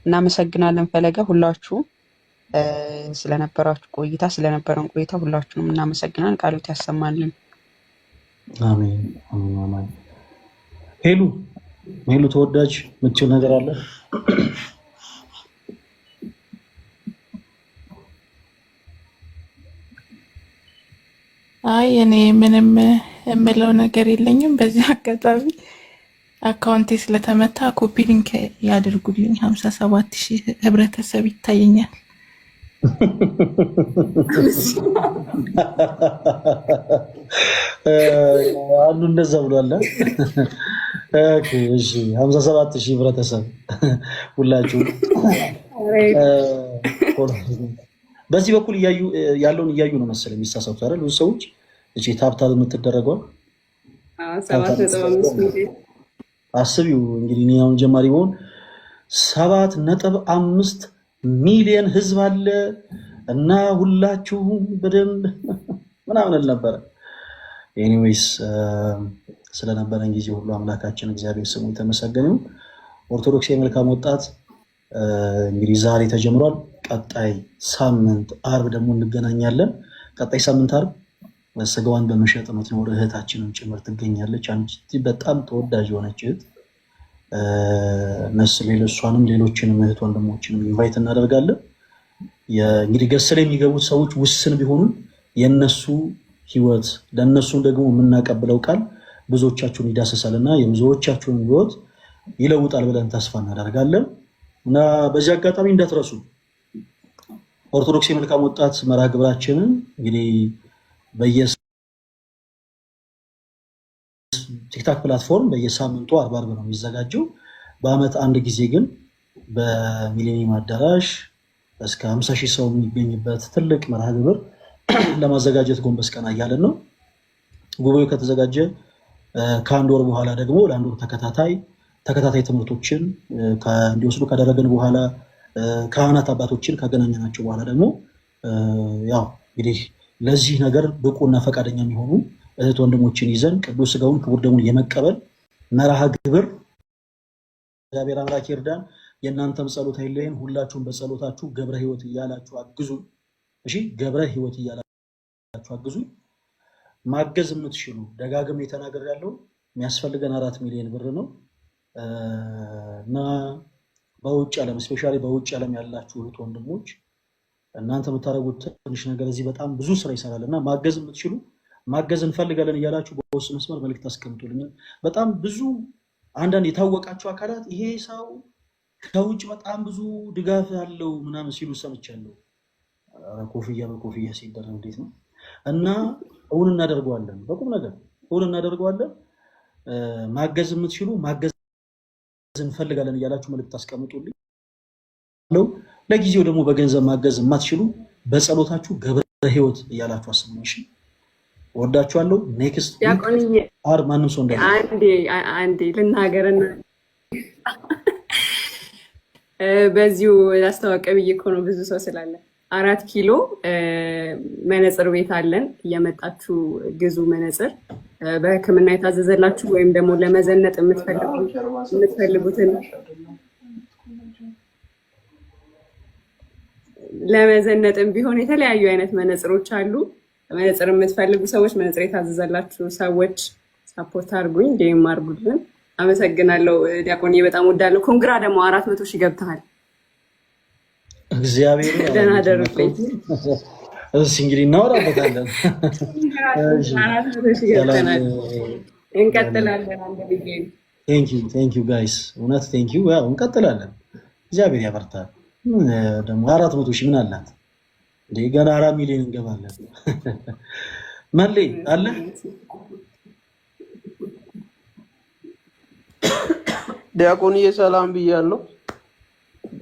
እናመሰግናለን። ፈለገ ሁላችሁም ስለነበረን ቆይታ ሁላችሁንም እናመሰግናለን። ቃሎት ያሰማልን። አሜን አሜን አሜን። ሄሉ ተወዳጅ የምትችል ነገር አለ? አይ እኔ ምንም የምለው ነገር የለኝም። በዚህ አጋጣሚ አካውንቴ ስለተመታ ኮፒ ሊንክ ያድርጉልኝ። 57,000 ህብረተሰብ ይታየኛል። አንዱ እንደዛ ብሏል። ኦኬ እሺ 57,000 ህብረተሰብ ሁላችሁ በዚህ በኩል ያለውን እያዩ ነው መሰለኝ የሚሳሳቱት አይደል? ብዙ ሰዎች እቺ ታብታብ የምትደረገው 7.5 ሚሊዮን አስቢው እንግዲህ እኔ አሁን ጀማሪ ብሆን 7.5 ሚሊዮን ህዝብ አለ እና ሁላችሁም በደንብ ምናምን ነበረ። ኤኒዌይስ ስለነበረን ጊዜ ሁሉ አምላካችን እግዚአብሔር ስሙ የተመሰገነ ይሁን። ኦርቶዶክስ የመልካም ወጣት እንግዲህ ዛሬ ተጀምሯል። ቀጣይ ሳምንት አርብ ደግሞ እንገናኛለን። ቀጣይ ሳምንት አርብ ስጋዋን በመሸጥ የምትኖር እህታችንን ጭምር ትገኛለች። አንቺ በጣም ተወዳጅ የሆነች እህት እሷንም ሌሎችንም እህት ወንድሞችንም ኢንቫይት እናደርጋለን። እንግዲህ ገስ ላይ የሚገቡት ሰዎች ውስን ቢሆኑም የነሱ ህይወት ለነሱ ደግሞ የምናቀብለው ቃል ብዙዎቻችሁን ይዳሰሳል እና የብዙዎቻችሁን ህይወት ይለውጣል ብለን ተስፋ እናደርጋለን እና በዚህ አጋጣሚ እንዳትረሱ ኦርቶዶክስ የመልካም ወጣት መርሃ ግብራችንን እንግዲህ በየቲክታክ ፕላትፎርም በየሳምንቱ አርብ ነው የሚዘጋጀው። በአመት አንድ ጊዜ ግን በሚሊኒየም አዳራሽ እስከ 50,000 ሰው የሚገኝበት ትልቅ መርሃ ግብር ለማዘጋጀት ጎንበስ ቀና እያለን ነው። ጉባኤው ከተዘጋጀ ከአንድ ወር በኋላ ደግሞ ለአንድ ወር ተከታታይ ትምህርቶችን እንዲወስዱ ካደረገን በኋላ ካህናት አባቶችን ካገናኘናቸው በኋላ ደግሞ ያው እንግዲህ ለዚህ ነገር ብቁና ፈቃደኛ የሚሆኑ እህት ወንድሞችን ይዘን ቅዱስ ስጋውን ክቡር ደሙን የመቀበል መርሃ ግብር እግዚአብሔር አምላክ ይርዳን። የእናንተም ጸሎት አይለየን። ሁላችሁም በጸሎታችሁ ገብረ ሕይወት እያላችሁ አግዙ። እሺ ገብረ ሕይወት እያላችሁ አግዙ። ማገዝ የምትችሉ ደጋግም የተናገር ያለው የሚያስፈልገን 4 ሚሊዮን ብር ነው እና በውጭ ዓለም ስፔሻሊ በውጭ ዓለም ያላችሁ እህት ወንድሞች እናንተ የምታደርጉት ትንሽ ነገር እዚህ በጣም ብዙ ስራ ይሰራል እና ማገዝ የምትችሉ ማገዝ እንፈልጋለን እያላችሁ በውስጥ መስመር መልዕክት አስቀምጡልኝ። በጣም ብዙ አንዳንድ የታወቃቸው አካላት ይሄ ሰው ከውጭ በጣም ብዙ ድጋፍ ያለው ምናምን ሲሉ ሰምቻለሁ። ኮፍያ በኮፍያ ሲደረግ እንዴት ነው እና እውን እናደርገዋለን። በቁም ነገር እውን እናደርገዋለን። ማገዝ የምትችሉ ማገዝ እንፈልጋለን እያላችሁ መልዕክት አስቀምጡልኝ። ለጊዜው ደግሞ በገንዘብ ማገዝ የማትችሉ በጸሎታችሁ ገብረ ሕይወት እያላችሁ አስቡኝ። እሺ ወዳችኋለሁ። ኔክስት አር ማንም ሰው እንዳለ አንዴ ልናገርና በዚሁ ያስተዋወቀ ብዬ እኮ ነው ብዙ ሰው ስላለ 4 ኪሎ መነጽር ቤት አለን። እየመጣችሁ ግዙ መነጽር በሕክምና የታዘዘላችሁ ወይም ደግሞ ለመዘነጥ የምትፈልጉትን ለመዘነጥም ቢሆን የተለያዩ አይነት መነጽሮች አሉ። መነጽር የምትፈልጉ ሰዎች መነጽር የታዘዘላችሁ ሰዎች ሳፖርት አድርጉኝ፣ ዴም አድርጉልን። አመሰግናለሁ ዲያቆንዬ፣ በጣም ወዳለሁ። ኮንግራ ደግሞ 400,000 ገብተሃል። እግዚአብሔር ደህና ደሩልኝ። እሺ እንግዲህ እናወራበታለን። 400,000 ገብተናል። እንቀጥላለን። አንድ ጊዜ ቴንክ ዩ ጋይስ፣ እውነት ቴንክ ዩ። ያው እንቀጥላለን። እግዚአብሔር ያበርታል። ደግሞ 400,000 ምን አላት እንዴ? ገና 4 ሚሊዮን እንገባለን። መሌ አለ ዲያቆንዬ ሰላም ብያለሁ።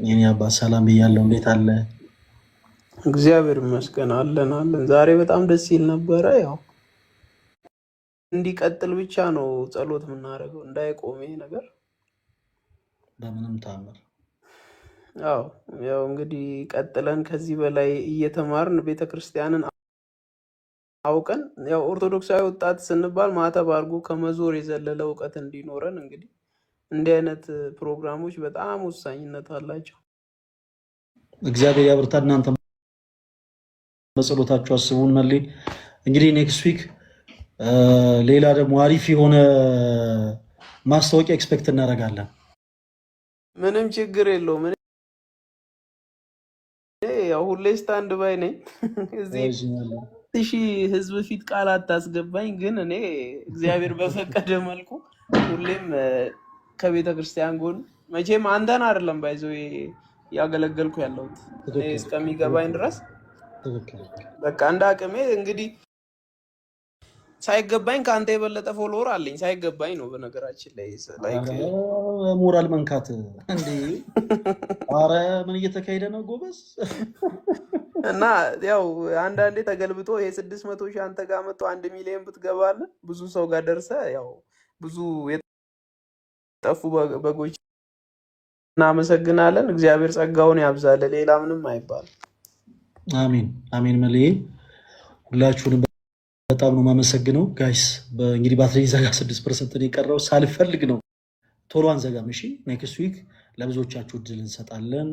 የኔ አባት ሰላም ብያለሁ። እንዴት አለ? እግዚአብሔር ይመስገን አለን። ዛሬ በጣም ደስ ይል ነበረ። ያው እንዲቀጥል ብቻ ነው ጸሎት የምናደርገው፣ እንዳይቆም ይሄ ነገር በምንም ታምር። ያው እንግዲህ ቀጥለን ከዚህ በላይ እየተማርን ቤተክርስቲያንን አውቀን ያው ኦርቶዶክሳዊ ወጣት ስንባል ማተብ አድርጎ ከመዞር የዘለለ እውቀት እንዲኖረን እንግዲህ እንዲህ አይነት ፕሮግራሞች በጣም ወሳኝነት አላቸው። እግዚአብሔር ያብርታ። እናንተ በጸሎታችሁ አስቡን። መሌ እንግዲህ ኔክስት ዊክ ሌላ ደግሞ አሪፍ የሆነ ማስታወቂያ ኤክስፔክት እናደርጋለን። ምንም ችግር የለውም። ያው ሁሌ ስታንድ ባይ ነኝ። እዚህ ሺህ ህዝብ ፊት ቃል አታስገባኝ፣ ግን እኔ እግዚአብሔር በፈቀደ መልኩ ሁሌም ከቤተ ክርስቲያን ጎን መቼም አንተን አይደለም ባይዘው ያገለገልኩ ያለሁት እኔ እስከሚገባኝ ድረስ በቃ እንደ አቅሜ እንግዲህ ሳይገባኝ ከአንተ የበለጠ ፎሎወር አለኝ። ሳይገባኝ ነው በነገራችን ላይ ሞራል መንካት እንዴ! ኧረ ምን እየተካሄደ ነው ጎበዝ? እና ያው አንዳንዴ ተገልብጦ ይሄ 600 ሺህ አንተ ጋር መጥቶ 1 ሚሊዮን ብትገባለን ብዙ ሰው ጋር ደርሰ ያው ብዙ የጠፉ በጎች እናመሰግናለን። እግዚአብሔር ጸጋውን ያብዛል። ሌላ ምንም አይባልም። አሜን አሜን። መልዬ ሁላችሁንም በጣም ነው የማመሰግነው ጋይስ። እንግዲህ ባትሪ ዘጋ 6% የቀረው ሳልፈልግ ነው። ቶሎ አንዘጋም። እሺ ኔክስት ዊክ ለብዙዎቻችሁ እድል እንሰጣለን።